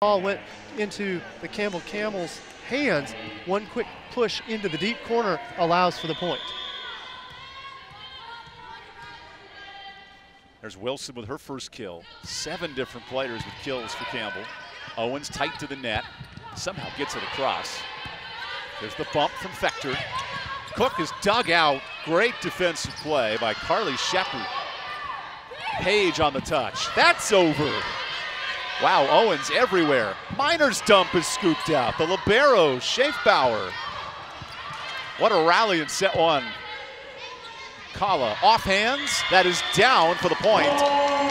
Ball went into the Campbell Camels' hands. One quick push into the deep corner allows for the point. There's Wilson with her first kill. 7 different players with kills for Campbell. Owens tight to the net. Somehow gets it across. There's the bump from Fector. Cook is dug out. Great defensive play by Carly Shepard. Page on the touch. That's over. Wow, Owens everywhere. Miner's dump is scooped out. The libero, Schaefbauer. What a rally in set one. Kala off hands. That is down for the point.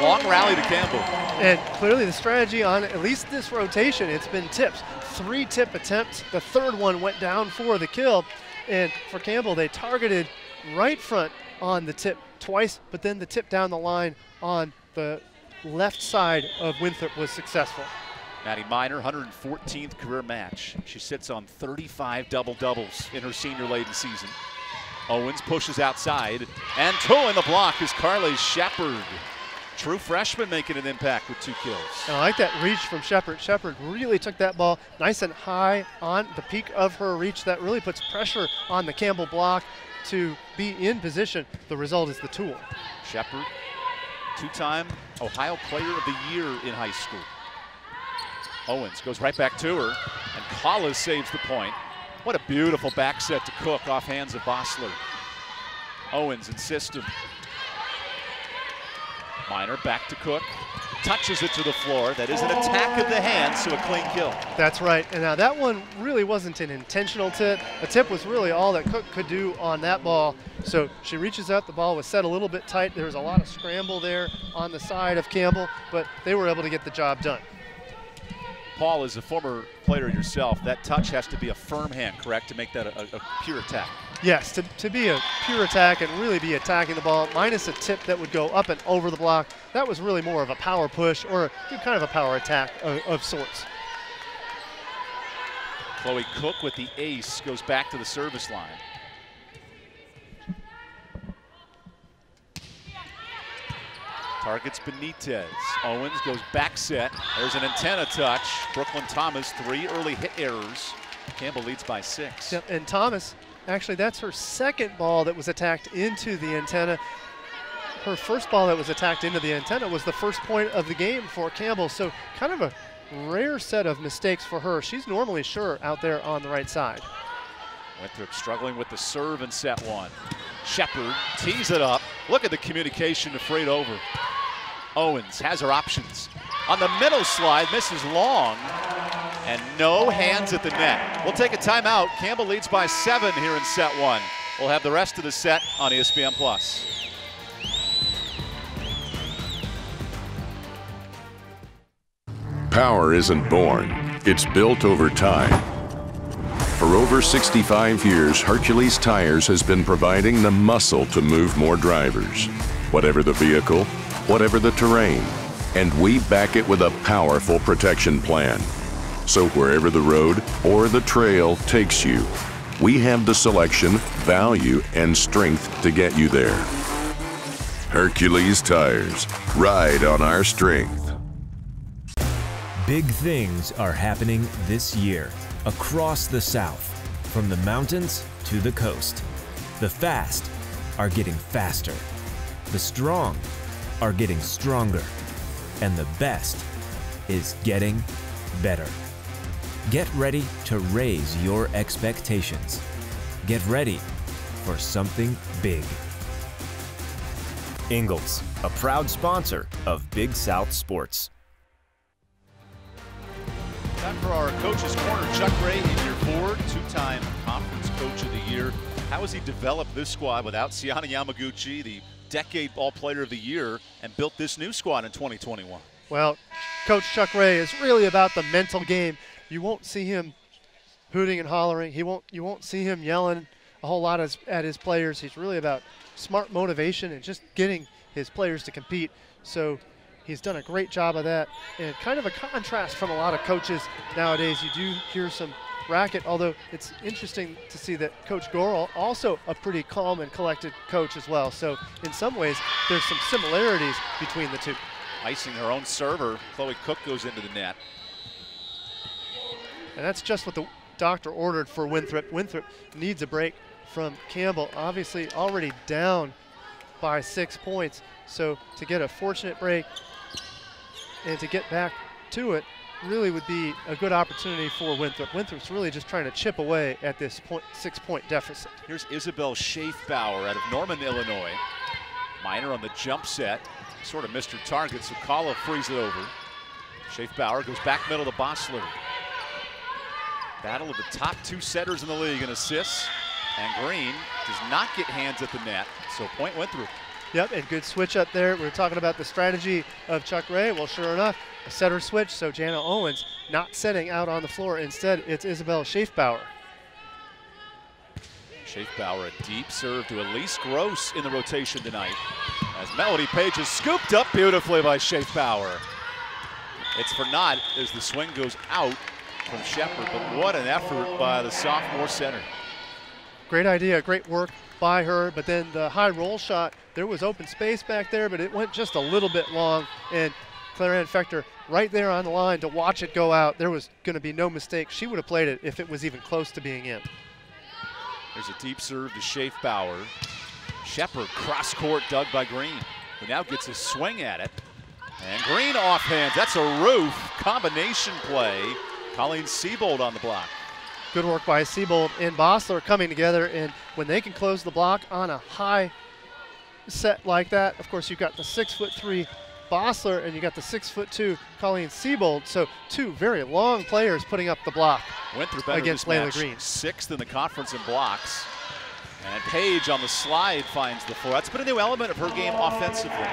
Long rally to Campbell. And clearly the strategy on at least this rotation, it's been tips. 3 tip attempts. The third one went down for the kill. And for Campbell, they targeted right front on the tip twice, but then the tip down the line on the left side of Winthrop was successful. Maddie Miner, 114th career match. She sits on 35 double-doubles in her senior-laden season. Owens pushes outside, and toeing the block is Carly Shepard. True freshman making an impact with 2 kills. And I like that reach from Shepard. Shepard really took that ball nice and high on the peak of her reach. That really puts pressure on the Campbell block to be in position. The result is the tool. Shepard, 2-time Ohio Player of the Year in high school. Owens goes right back to her, and Collis saves the point. What a beautiful back set to Cook off hands of Bossler. Owens in system. Miner back to Cook, touches it to the floor. That is an attack of the hands, so a clean kill. That's right, and now that one really wasn't an intentional tip. A tip was really all that Cook could do on that ball. So she reaches up, the ball was set a little bit tight. There was a lot of scramble there on the side of Campbell, but they were able to get the job done. Paul, as a former player yourself, that touch has to be a firm hand, correct, to make that a pure attack? Yes, to be a pure attack and really be attacking the ball, minus a tip that would go up and over the block, that was really more of a power push or kind of a power attack of sorts. Chloe Cook with the ace goes back to the service line. Targets Benitez. Owens goes back set. There's an antenna touch. Brooklyn Thomas, 3 early hit errors. Campbell leads by 6. Yep, and Thomas, actually that's her second ball that was attacked into the antenna. Her first ball that was attacked into the antenna was the first point of the game for Campbell. So kind of a rare set of mistakes for her. She's normally sure out there on the right side. Winthrop struggling with the serve in set 1. Shepard tees it up. Look at the communication to freight over. Owens has her options. On the middle slide, misses long, and no hands at the net. We'll take a timeout. Campbell leads by 7 here in set 1. We'll have the rest of the set on ESPN+. Power isn't born, it's built over time. For over 65 years, Hercules Tires has been providing the muscle to move more drivers. Whatever the vehicle, whatever the terrain, and we back it with a powerful protection plan. So wherever the road or the trail takes you, we have the selection, value, and strength to get you there. Hercules Tires, ride on our strength. Big things are happening this year across the South, from the mountains to the coast. The fast are getting faster. The strong are getting stronger. And the best is getting better. Get ready to raise your expectations. Get ready for something big. Ingalls, a proud sponsor of Big South Sports. Time for our Coach's Corner. Chuck Ray in your board, 2-time Conference Coach of the Year. How has he developed this squad without Siana Yamaguchi, the decade All-Player of the Year, and built this new squad in 2021? Well, Coach Chuck Ray is really about the mental game. You won't see him hooting and hollering. You won't see him yelling a whole lot at his players. He's really about smart motivation and just getting his players to compete. So he's done a great job of that, and kind of a contrast from a lot of coaches nowadays. You do hear some racket, although it's interesting to see that Coach Goral, also a pretty calm and collected coach as well. So in some ways, there's some similarities between the two. Icing her own server, Chloe Cook goes into the net. And that's just what the doctor ordered for Winthrop. Winthrop needs a break from Campbell, obviously already down by 6 points. So to get a fortunate break and to get back to it really would be a good opportunity for Winthrop. Winthrop's really just trying to chip away at this 6-point deficit. Here's Isabel Schaefbauer out of Norman, Illinois. Minor on the jump set, sort of missed her target, so Kala frees it over. Schaefbauer goes back middle to Bossler. Battle of the top 2 setters in the league in assists, and Green does not get hands at the net, so point Winthrop. Yep, and good switch up there. We were talking about the strategy of Chuck Ray. Well, sure enough, a setter switch, so Jana Owens not setting out on the floor. Instead, it's Isabel Schaefbauer. Schaefbauer, a deep serve to Elise Gross in the rotation tonight. As Melody Page is scooped up beautifully by Schaefbauer. It's for naught as the swing goes out from Shepard, but what an effort by the sophomore center. Great idea, great work by her, but then the high roll shot, there was open space back there, but it went just a little bit long, and Claire Ann Fector right there on the line to watch it go out. There was going to be no mistake. She would have played it if it was even close to being in. There's a deep serve to Schaefbauer. Shepard cross court dug by Green, who now gets a swing at it. And Green offhand, that's a roof combination play. Colleen Siebold on the block. Good work by Siebold and Bossler coming together, and when they can close the block on a high set like that, of course you've got the 6'3" Bossler and you got the 6'2" Colleen Siebold, so 2 very long players putting up the block. Winthrop against Layla Green. 6th in the conference in blocks. And Page on the slide finds the floor. That's been a new element of her game offensively.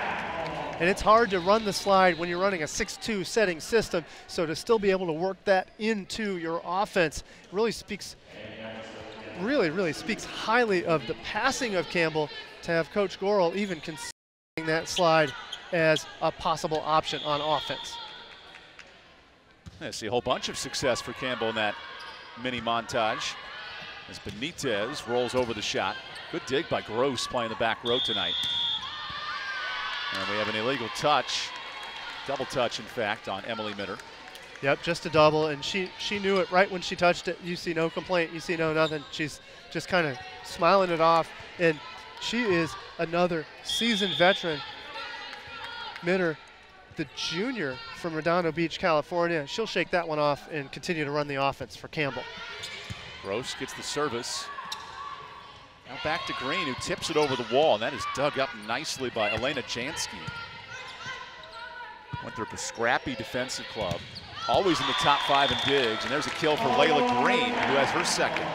And it's hard to run the slide when you're running a 6-2 setting system, so to still be able to work that into your offense really speaks highly of the passing of Campbell to have Coach Gorel even considering that slide as a possible option on offense. I see a whole bunch of success for Campbell in that mini montage as Benitez rolls over the shot. Good dig by Gross playing the back row tonight. And we have an illegal touch, double touch in fact, on Emily Mitter. Yep, just a double, and she knew it right when she touched it. You see no complaint, you see no nothing. She's just kind of smiling it off, and she is another seasoned veteran. Mitter, the junior from Redondo Beach, California. She'll shake that one off and continue to run the offense for Campbell. Gross gets the service. Now back to Green, who tips it over the wall, and that is dug up nicely by Elena Jansky. Winthrop, a scrappy defensive club, always in the top 5 in digs, and there's a kill for Layla Green, who has her second.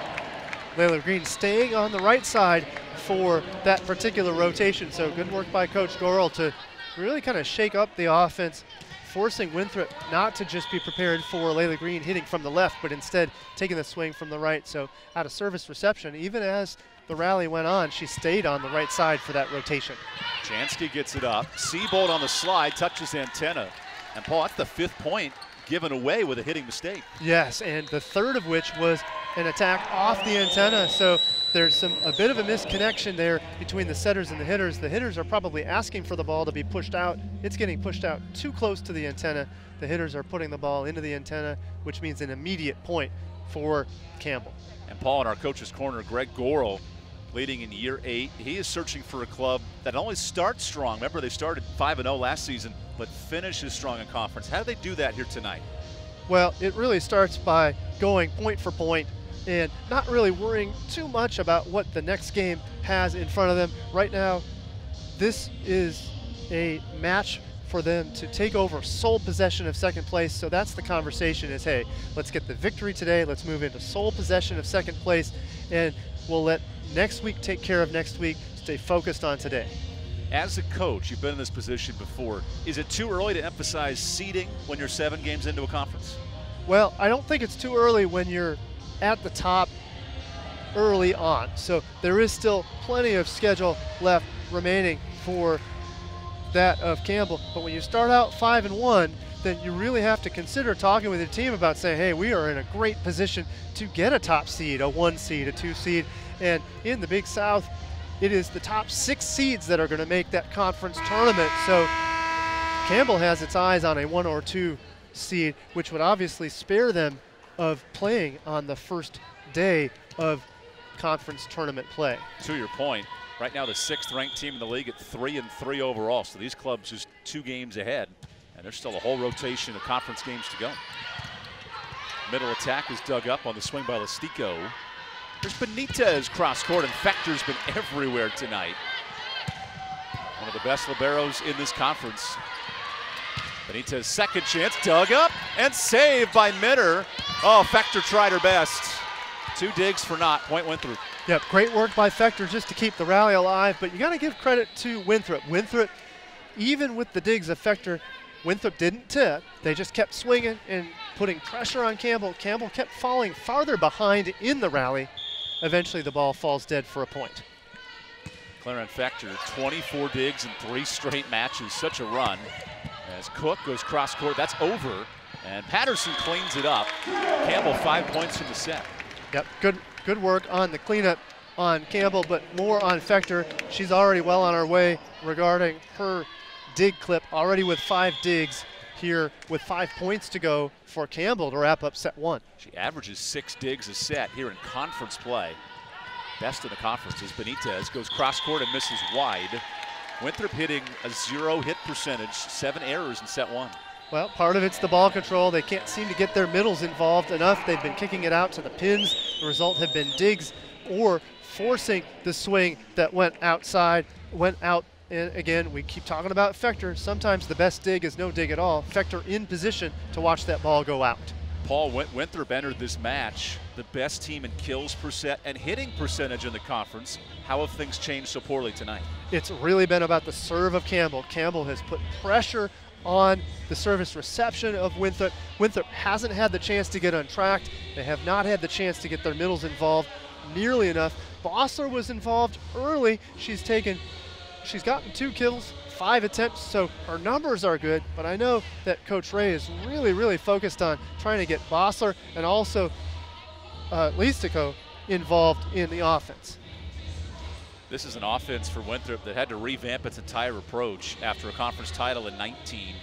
Layla Green staying on the right side for that particular rotation, so good work by Coach Gorel to really kind of shake up the offense, forcing Winthrop not to just be prepared for Layla Green hitting from the left, but instead taking the swing from the right. So out of service reception, even as the rally went on, she stayed on the right side for that rotation. Jansky gets it up. Siebold on the slide, touches antenna. And Paul, that's the 5th point given away with a hitting mistake. Yes, and the 3rd of which was an attack off the antenna. So there's a bit of a misconnection there between the setters and the hitters. The hitters are probably asking for the ball to be pushed out. It's getting pushed out too close to the antenna. The hitters are putting the ball into the antenna, which means an immediate point for Campbell. And Paul, in our coach's corner, Greg Gorel, leading in year 8. He is searching for a club that not only starts strong, remember they started 5-0 last season, but finishes strong in conference. How do they do that here tonight? Well, it really starts by going point for point and not really worrying too much about what the next game has in front of them. Right now, this is a match for them to take over sole possession of second place. So that's the conversation is, hey, let's get the victory today. Let's move into sole possession of second place, and we'll let next week take care of next week. Stay focused on today. As a coach, you've been in this position before. Is it too early to emphasize seeding when you're 7 games into a conference? Well, I don't think it's too early when you're at the top early on. So there is still plenty of schedule left remaining for that of Campbell. But when you start out 5-1, then you really have to consider talking with your team about saying, hey, we are in a great position to get a top seed, a 1 seed, a 2 seed. And in the Big South, it is the top 6 seeds that are going to make that conference tournament. So Campbell has its eyes on a 1 or 2 seed, which would obviously spare them of playing on the first day of conference tournament play. To your point, right now the 6th ranked team in the league at 3-3 overall. So these clubs just 2 games ahead, and there's still a whole rotation of conference games to go. Middle attack is dug up on the swing by Listico. There's Benitez cross court, and Fechter's been everywhere tonight. One of the best liberos in this conference. Benitez second chance, dug up and saved by Minner. Oh, Fechter tried her best. 2 digs for naught, point Winthrop. Yep, great work by Fechter just to keep the rally alive, but you got to give credit to Winthrop. Winthrop, even with the digs of Fechter, Winthrop didn't tip. They just kept swinging and putting pressure on Campbell. Campbell kept falling farther behind in the rally. Eventually the ball falls dead for a point. Clarence Fechter, 24 digs in 3 straight matches. Such a run. As Cook goes cross court, that's over. And Patterson cleans it up. Campbell 5 points from the set. Yep, good work on the cleanup on Campbell, but more on Fechter. She's already well on her way regarding her dig clip, already with 5 digs here with 5 points to go for Campbell to wrap up set 1. She averages 6 digs a set here in conference play. Best in the conference is Benitez, goes cross court and misses wide. Winthrop hitting a 0 hit percentage, 7 errors in set 1. Well, part of it's the ball control. They can't seem to get their middles involved enough. They've been kicking it out to the pins. The result have been digs or forcing the swing that went outside, went out. And again, we keep talking about Fechter. Sometimes the best dig is no dig at all. Fechter in position to watch that ball go out. Paul, Winthrop entered this match the best team in kills per set and hitting percentage in the conference. How have things changed so poorly tonight? It's really been about the serve of Campbell. Campbell has put pressure on the service reception of Winthrop. Winthrop hasn't had the chance to get untracked. They have not had the chance to get their middles involved nearly enough. Bossler was involved early. She's gotten 2 kills, 5 attempts, so her numbers are good, but I know that Coach Ray is really focused on trying to get Bossler and also Listico involved in the offense. This is an offense for Winthrop that had to revamp its entire approach after a conference title in 19.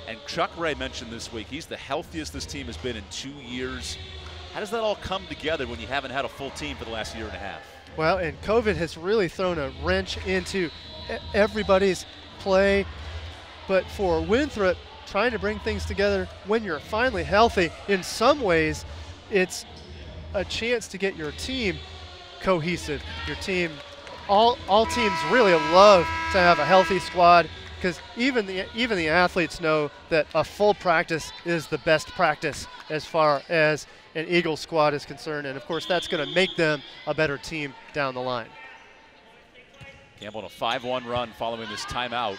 And Chuck Ray mentioned this week, he's the healthiest this team has been in 2 years. How does that all come together when you haven't had a full team for the last year and a half? Well, and COVID has really thrown a wrench into everybody's play. But for Winthrop, trying to bring things together when you're finally healthy, in some ways, it's a chance to get your team cohesive. Your team, all teams really love to have a healthy squad, because even the athletes know that a full practice is the best practice as far as an Eagle squad is concerned, and of course that's going to make them a better team down the line. Campbell on a 5-1 run following this timeout.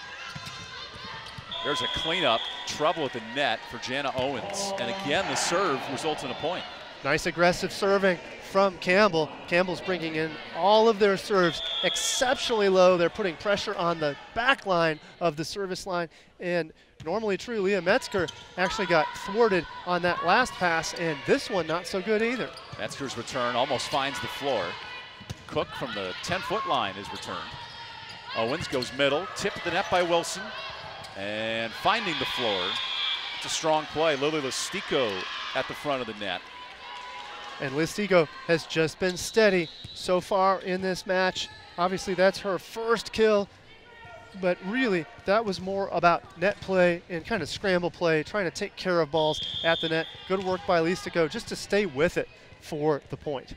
There's a cleanup, trouble at the net for Jana Owens, and again the serve results in a point. Nice aggressive serving from Campbell. Campbell's bringing in all of their serves exceptionally low. They're putting pressure on the back line of the service line, and normally true, Leah Metzger actually got thwarted on that last pass, and this one not so good either. Metzger's return almost finds the floor. Cook from the 10-foot line is returned. Owens goes middle, tipped the net by Wilson, and finding the floor. It's a strong play. Lily Listico at the front of the net. And Listico has just been steady so far in this match. Obviously, that's her first kill, but really, that was more about net play and kind of scramble play, trying to take care of balls at the net. Good work by Listico just to stay with it for the point.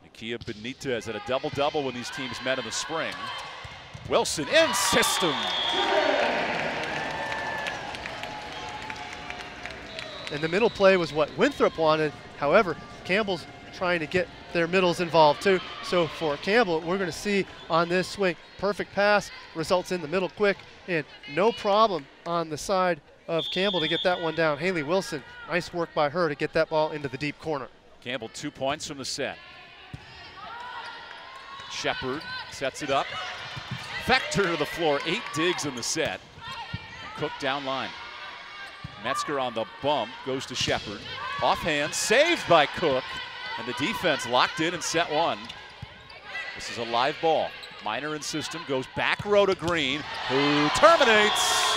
Nikia Benitez had a double-double when these teams met in the spring. Wilson in system. And the middle play was what Winthrop wanted. However, Campbell's trying to get their middles involved too. So for Campbell, we're going to see on this swing, perfect pass, results in the middle quick, and no problem on the side of Campbell to get that one down. Haley Wilson, nice work by her to get that ball into the deep corner. Campbell 2 points from the set. Shepard sets it up. Fechter to the floor, 8 digs in the set. And Cook down line. Metzger on the bump, goes to Shepard. Offhand, saved by Cook. And the defense locked in set 1. This is a live ball. Minor in system, goes back row to Green, who terminates.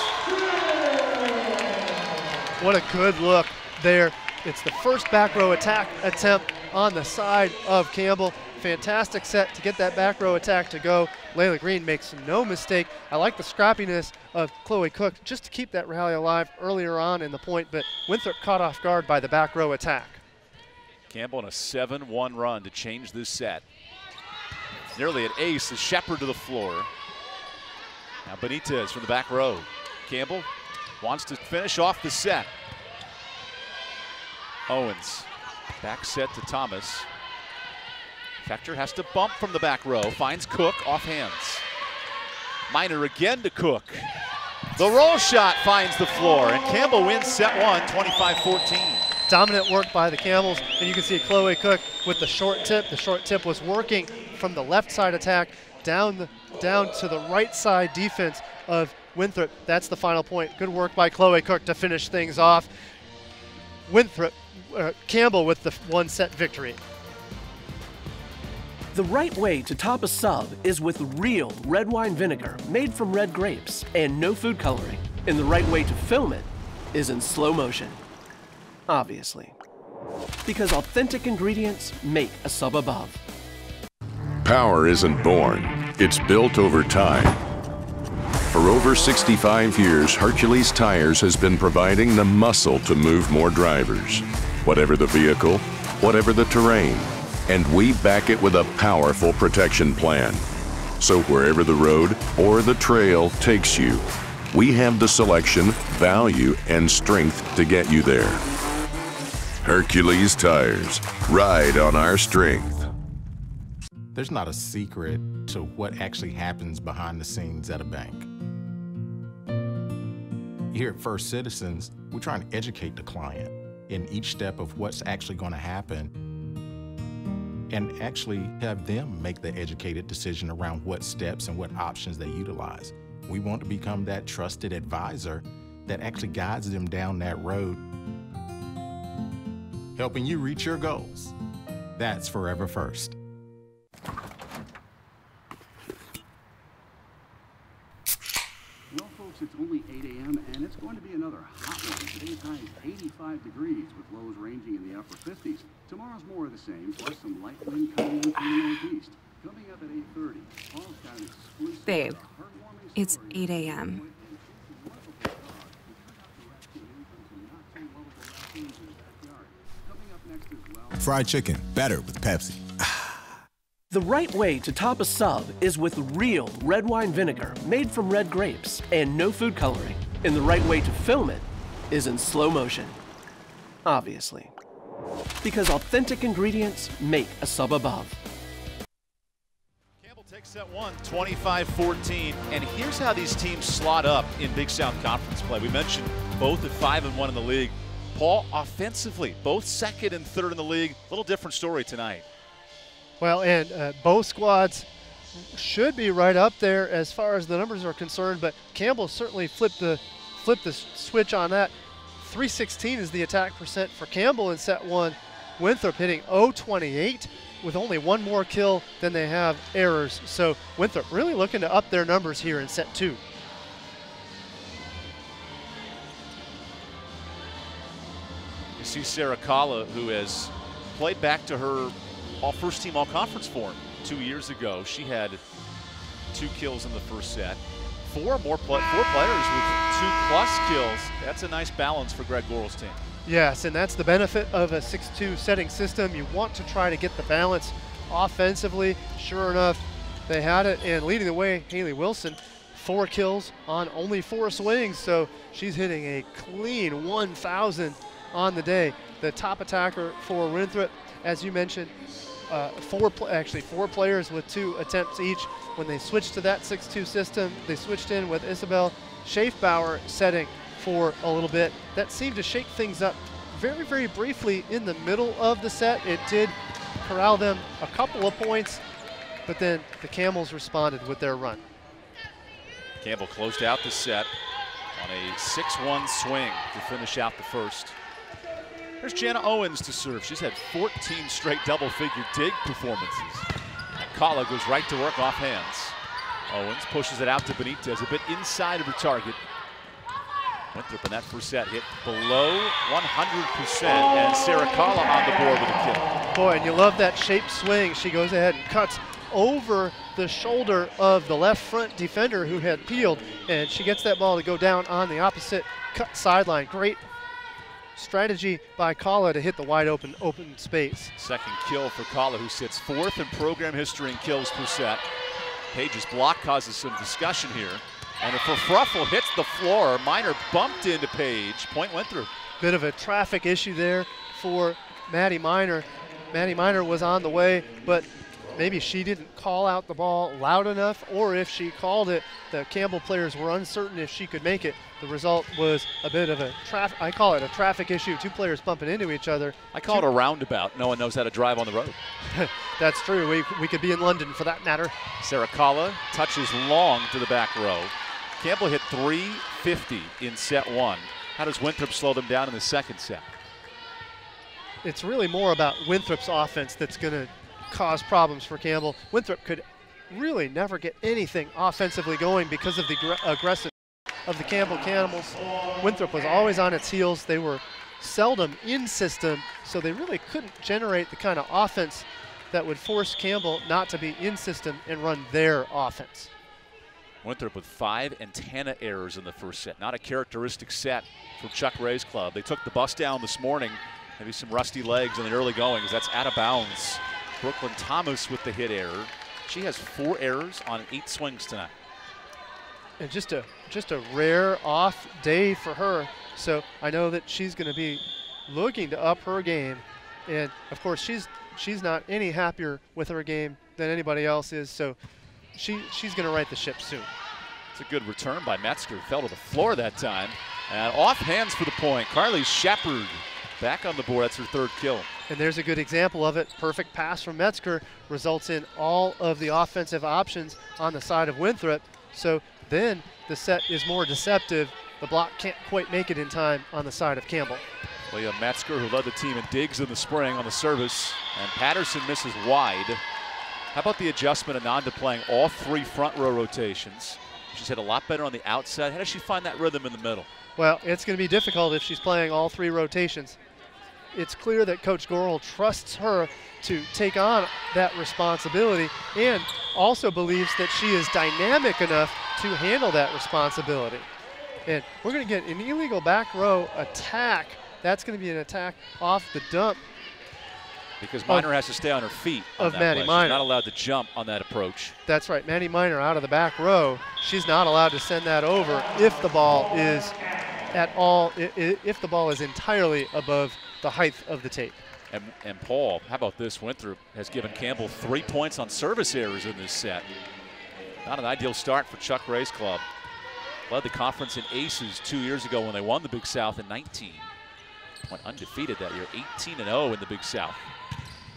What a good look there It's the first back row attack attempt on the side of Campbell. Fantastic set to get that back row attack to go. Layla Green makes no mistake. I like the scrappiness of Chloe Cook just to keep that rally alive earlier on in the point, but Winthrop caught off guard by the back row attack. Campbell in a 7-1 run to change this set. Nearly an ace, is Shepard to the floor. Now Benitez from the back row. Campbell wants to finish off the set. Owens, back set to Thomas. Fector has to bump from the back row, finds Cook off hands. Minor again to Cook. The roll shot finds the floor, and Campbell wins set one, 25-14. Dominant work by the Camels, and you can see Chloe Cook with the short tip. The short tip was working from the left side attack down to the right side defense of Winthrop. That's the final point. Good work by Chloe Cook to finish things off. Campbell with the one-set victory. The right way to top a sub is with real red wine vinegar made from red grapes and no food coloring. And the right way to film it is in slow motion. Obviously. Because authentic ingredients make a sub above. Power isn't born, it's built over time. For over 65 years, Hercules Tires has been providing the muscle to move more drivers. Whatever the vehicle, whatever the terrain. And we back it with a powerful protection plan. So wherever the road or the trail takes you, we have the selection, value, and strength to get you there. Hercules Tires, ride on our strength. There's not a secret to what actually happens behind the scenes at a bank. Here at First Citizens, we're trying to educate the client in each step of what's actually going to happen and actually have them make the educated decision around what steps and what options they utilize. We want to become that trusted advisor that actually guides them down that road, helping you reach your goals. That's Forever First. Well, folks, it's only 8 a.m. and it's going to be another hot one. Today's high is 85 degrees with lows ranging in the upper 50s. Tomorrow's more of the same, plus some light wind coming in from the northeast. Coming up at 8:30, Paul's got an exclusive, Babe, heartwarming it's story. 8 a.m. Fried chicken, better with Pepsi. The right way to top a sub is with real red wine vinegar made from red grapes and no food coloring. And the right way to film it is in slow motion. Obviously. Because authentic ingredients make a sub above. Campbell takes set one, 25-14. And here's how these teams slot up in Big South Conference play. We mentioned both at 5-1 in the league. Paul, offensively, both second and third in the league. A little different story tonight. Well, and both squads should be right up there as far as the numbers are concerned, but Campbell certainly flipped the switch on that. 316 is the attack percent for Campbell in set one. Winthrop hitting 028 with only one more kill than they have errors. So Winthrop really looking to up their numbers here in set two. You see Sarah Kala, who has played back to her first team all-conference form 2 years ago. She had 2 kills in the first set. Four players with 2+ kills. That's a nice balance for Greg Gorel's team. Yes, and that's the benefit of a 6-2 setting system. You want to try to get the balance offensively. Sure enough, they had it, and leading the way, Haley Wilson, 4 kills on only 4 swings, so she's hitting a clean 1,000 on the day. The top attacker for Winthrop, as you mentioned, 4 players with 2 attempts each. When they switched to that 6-2 system, they switched in with Isabel Schaefbauer setting for a little bit. That seemed to shake things up very, very briefly in the middle of the set. It did corral them a couple of points, but then the Camels responded with their run. Campbell closed out the set on a 6-1 swing to finish out the first. There's Jana Owens to serve. She's had 14 straight double-figure dig performances. And Kala goes right to work off hands. Owens pushes it out to Benitez, a bit inside of her target. Winthrop in that first set hit below 100%, and Sarah Kalla on the board with a kill. Boy, and you love that shaped swing. She goes ahead and cuts over the shoulder of the left front defender who had peeled, and she gets that ball to go down on the opposite cut sideline. Great strategy by Kalla to hit the wide open space. Second kill for Kalla, who sits fourth in program history in kills per set. Page's block causes some discussion here. And if Fruffle hits the floor, Miner bumped into Page. Point Winthrop. Bit of a traffic issue there for Maddie Miner. Maddie Miner was on the way, but maybe she didn't call out the ball loud enough, or if she called it, the Campbell players were uncertain if she could make it. The result was a bit of a I call it a traffic issue, two players bumping into each other. I call it a roundabout. No one knows how to drive on the road. That's true. We could be in London for that matter. Sarah Kalla touches long to the back row. Campbell hit 350 in set one. How does Winthrop slow them down in the second set? It's really more about Winthrop's offense that's going to cause problems for Campbell. Winthrop could really never get anything offensively going because of the aggressive of the Campbell Cannibals. Winthrop was always on its heels. They were seldom in system, so they really couldn't generate the kind of offense that would force Campbell not to be in system and run their offense. Winthrop with 5 antenna errors in the first set. Not a characteristic set for Chuck Ray's club. They took the bus down this morning. Maybe some rusty legs in the early goings. That's out of bounds. Brooklyn Thomas with the hit error. She has 4 errors on 8 swings tonight. And just a rare off day for her. So I know that she's going to be looking to up her game. And of course, she's not any happier with her game than anybody else is. So she's going to right the ship soon. It's a good return by Metzger. Fell to the floor that time. And off hands for the point. Carly Shepard back on the board. That's her 3rd kill. And there's a good example of it. Perfect pass from Metzger results in all of the offensive options on the side of Winthrop. So then the set is more deceptive. The block can't quite make it in time on the side of Campbell. Leah Metzger, who led the team in digs in the spring on the service, and Patterson misses wide. How about the adjustment of Ananda playing all 3 front row rotations? She's hit a lot better on the outside. How does she find that rhythm in the middle? Well, it's going to be difficult if she's playing all 3 rotations. It's clear that Coach Gorel trusts her to take on that responsibility and also believes that she is dynamic enough to handle that responsibility. And we're going to get an illegal back row attack. That's going to be an attack off the dump. Because Miner has to stay on her feet on that Maddie play. Miner. She's not allowed to jump on that approach. That's right. Maddie Miner out of the back row. She's not allowed to send that over if the ball is if the ball is entirely above the height of the tape. And Paul, how about this? Winthrop has given Campbell 3 points on service errors in this set. Not an ideal start for Chuck Ray's club. Led the conference in aces 2 years ago when they won the Big South in 19. Went undefeated that year, 18-0 in the Big South.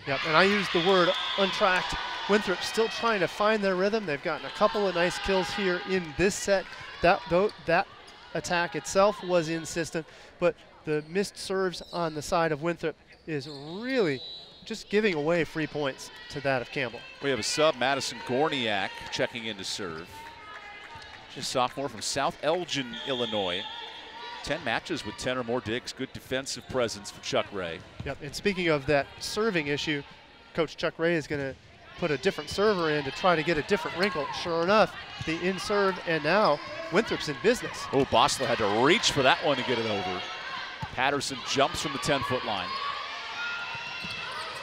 Yep, and I used the word untracked. Winthrop still trying to find their rhythm. They've gotten a couple of nice kills here in this set. That attack itself was in system, but the missed serves on the side of Winthrop is really just giving away free points to that of Campbell. We have a sub, Madison Gorniak, checking in to serve. She's a sophomore from South Elgin, Illinois. 10 matches with 10 or more digs. Good defensive presence for Chuck Ray. Yep, and speaking of that serving issue, Coach Chuck Ray is going to put a different server in to try to get a different wrinkle. Sure enough, the in serve, and now Winthrop's in business. Oh, Bosler had to reach for that one to get it over. Patterson jumps from the 10-foot line.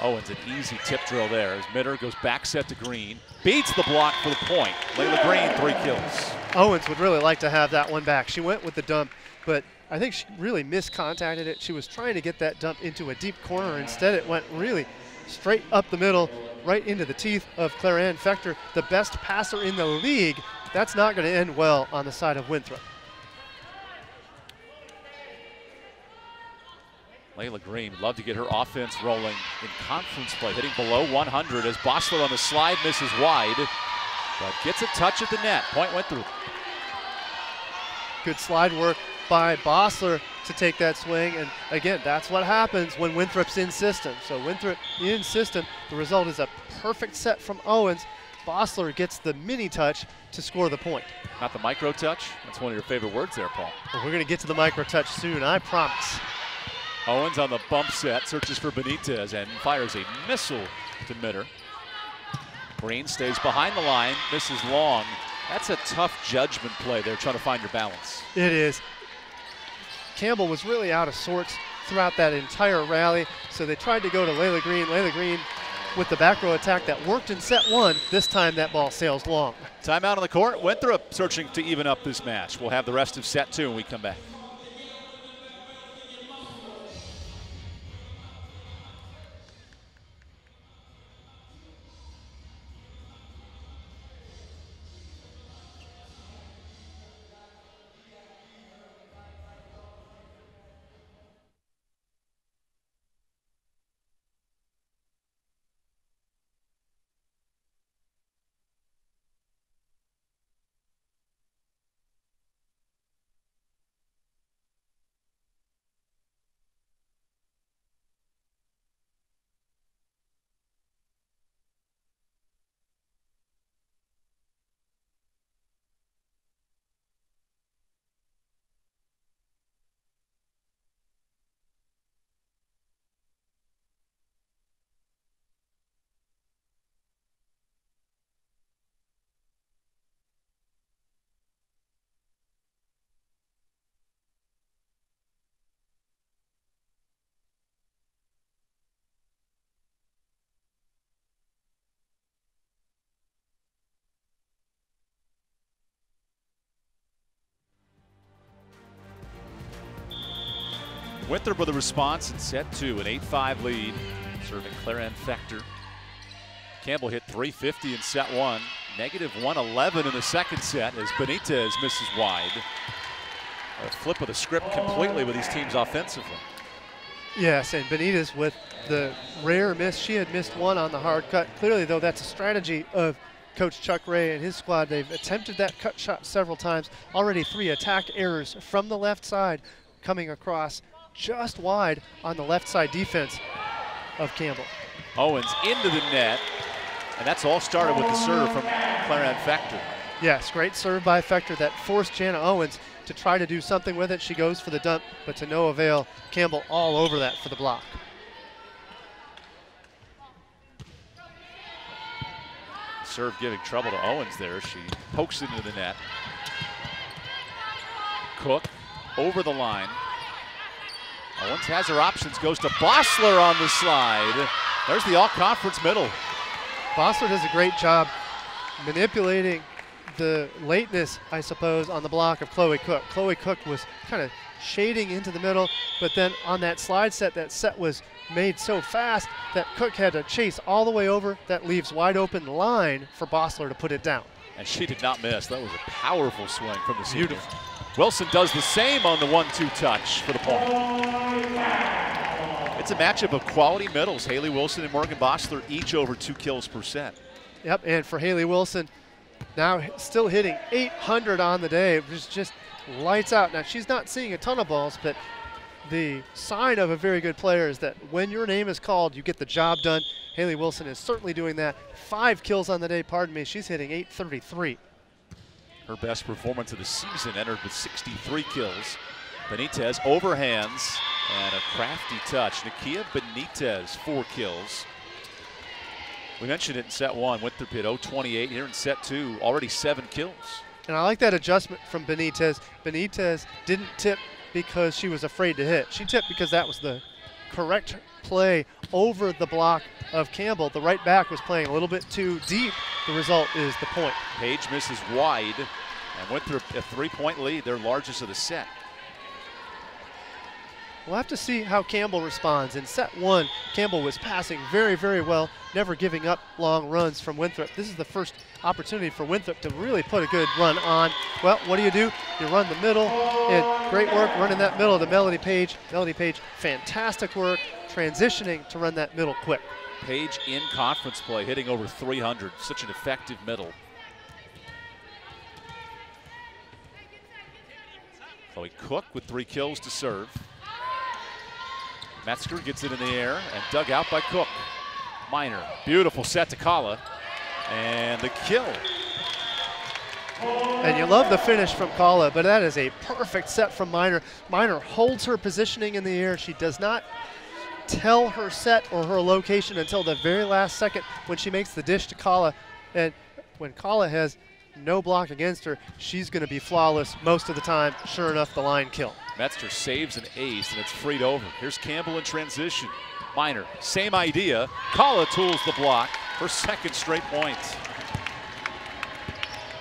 Owens, an easy tip drill there as Mitter goes back set to Green. Beats the block for the point. Layla Green, 3 kills. Owens would really like to have that one back. She went with the dump, but I think she really miscontacted it. She was trying to get that dump into a deep corner. Instead, it went really straight up the middle, right into the teeth of Claire-Ann Fechter, the best passer in the league. That's not going to end well on the side of Winthrop. Layla Green would love to get her offense rolling in conference play, hitting below 100 as Bosler on the slide misses wide, but gets a touch at the net. Point Winthrop. Good slide work by Bosler to take that swing, and again, that's what happens when Winthrop's in system. So Winthrop in system, the result is a perfect set from Owens. Bossler gets the mini touch to score the point. Not the micro touch. That's one of your favorite words there, Paul. Well, we're going to get to the micro touch soon, I promise. Owens on the bump set, searches for Benitez and fires a missile to Mitter. Green stays behind the line, misses long. That's a tough judgment play there, trying to find your balance. It is. Campbell was really out of sorts throughout that entire rally, so they tried to go to Layla Green. Layla Green with the back row attack that worked in set one. This time that ball sails long. Timeout on the court. Winthrop searching to even up this match. We'll have the rest of set two when we come back. Winthrop with a response in set two, an 8-5 lead, serving Claire Fector. Campbell hit .350 in set one, negative 111 in the second set as Benitez misses wide. A flip of the script completely with these teams offensively. Yes, and Benitez with the rare miss. She had missed one on the hard cut. Clearly, though, that's a strategy of Coach Chuck Ray and his squad. They've attempted that cut shot several times. Already 3 attack errors from the left side coming across just wide on the left side defense of Campbell. Owens into the net, and that's all started with the serve from Claire Fector. Yes, great serve by Fector that forced Jana Owens to try to do something with it. She goes for the dump, but to no avail. Campbell all over that for the block. Serve giving trouble to Owens there. She pokes it into the net. Cook over the line. Owens has her options, goes to Bossler on the slide. There's the all-conference middle. Bossler does a great job manipulating the lateness, I suppose, on the block of Chloe Cook. Chloe Cook was kind of shading into the middle, but then on that slide set, that set was made so fast that Cook had to chase all the way over. That leaves wide open line for Bossler to put it down. And she did not miss. That was a powerful swing from the senior. Beautiful. Wilson does the same on the 1-2 touch for the point. It's a matchup of quality middles. Haley Wilson and Morgan Bossler each over 2 kills per set. Yep, and for Haley Wilson, now still hitting 800 on the day, which is just lights out. Now, she's not seeing a ton of balls, but the sign of a very good player is that when your name is called, you get the job done. Haley Wilson is certainly doing that. 5 kills on the day, pardon me. She's hitting 833. Her best performance of the season, entered with 63 kills. Benitez overhands and a crafty touch. Nakia Benitez, 4 kills. We mentioned it in set one. Winthrop hit 0-28 here in set two, already 7 kills. And I like that adjustment from Benitez. Benitez didn't tip because she was afraid to hit. She tipped because that was the correct play over the block of Campbell. The right back was playing a little bit too deep. The result is the point. Page misses wide, and Winthrop a 3-point lead, their largest of the set. We'll have to see how Campbell responds. In set one, Campbell was passing very, very well, never giving up long runs from Winthrop. This is the first opportunity for Winthrop to really put a good run on. Well, what do? You run the middle, and great work running that middle to Melody Page. Melody Page, fantastic work transitioning to run that middle quick. Page in conference play, hitting over 300, such an effective middle. Chloe Cook with 3 kills to serve. Metzger gets it in the air and dug out by Cook. Minor, beautiful set to Kala. And the kill. And you love the finish from Kala, but that is a perfect set from Miner. Miner holds her positioning in the air. She does not tell her set or her location until the very last second when she makes the dish to Kala. And when Kala has no block against her, she's going to be flawless most of the time. Sure enough, the line kill. Metzger saves an ace, and it's freed over. Here's Campbell in transition. Miner, same idea. Kala tools the block for second straight point.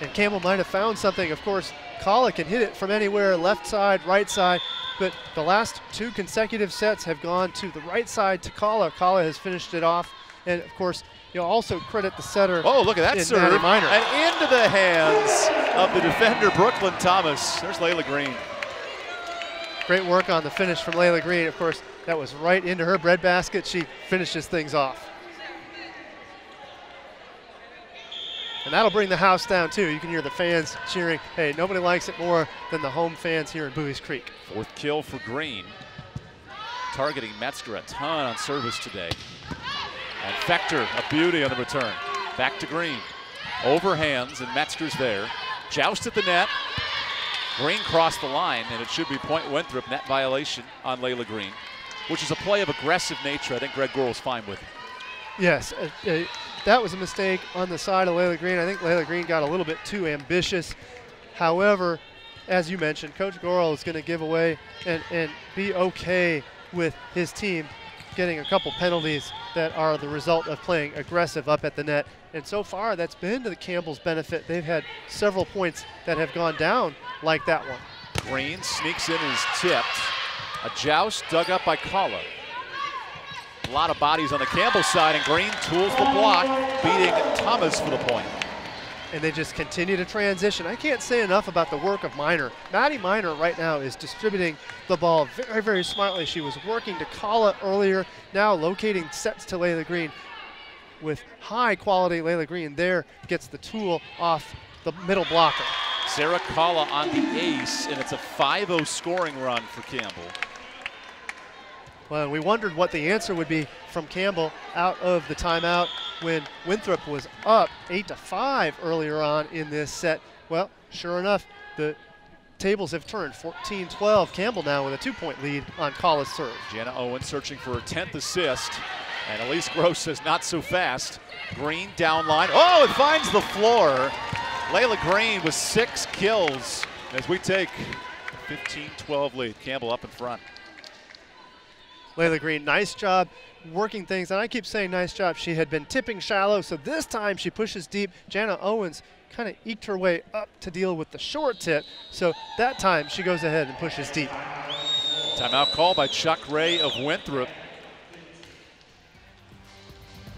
And Campbell might have found something. Of course, Kala can hit it from anywhere, left side, right side, but the last 2 consecutive sets have gone to the right side to Kala. Kala has finished it off, and of course, you'll also credit the setter. Oh, look at that serve. Miner. And into the hands of the defender, Brooklyn Thomas. There's Layla Green. Great work on the finish from Layla Green. Of course, that was right into her breadbasket. She finishes things off. And that'll bring the house down too. You can hear the fans cheering. Hey, nobody likes it more than the home fans here in Buies Creek. 4th kill for Green. Targeting Metzger a ton on service today. And Fector, a beauty on the return. Back to Green. Overhands, and Metzger's there. Joust at the net. Green crossed the line, and it should be point Winthrop. Net violation on Layla Green, which is a play of aggressive nature. I think Greg Gorl's fine with it. Yes, that was a mistake on the side of Layla Green. I think Layla Green got a little bit too ambitious. However, as you mentioned, Coach Gorl is going to give away and be okay with his team getting a couple penalties that are the result of playing aggressive up at the net. And so far, that's been to the Campbell's benefit. They've had several points that have gone down like that one. Green sneaks in and is tipped. A joust dug up by Kala. A lot of bodies on the Campbell side, and Green tools the block, beating Thomas for the point. And they just continue to transition. I can't say enough about the work of Miner. Maddie Miner right now is distributing the ball very, very smartly. She was working to Kala earlier, now locating sets to Layla Green. With high quality, Layla Green there gets the tool off the middle blocker. Sarah Kala on the ace, and it's a 5-0 scoring run for Campbell. Well, we wondered what the answer would be from Campbell out of the timeout when Winthrop was up 8-5 earlier on in this set. Well, sure enough, the tables have turned. 14-12. Campbell now with a 2-point lead on Kala's serve. Jenna Owen searching for her 10th assist, and Elise Gross says not so fast. Green down line. Oh, it finds the floor. Layla Green with 6 kills as we take a 15-12 lead. Campbell up in front. Layla Green, nice job working things, and I keep saying nice job. She had been tipping shallow, so this time she pushes deep. Jana Owens kind of eked her way up to deal with the short tip, so that time she goes ahead and pushes deep. Timeout call by Chuck Ray of Winthrop.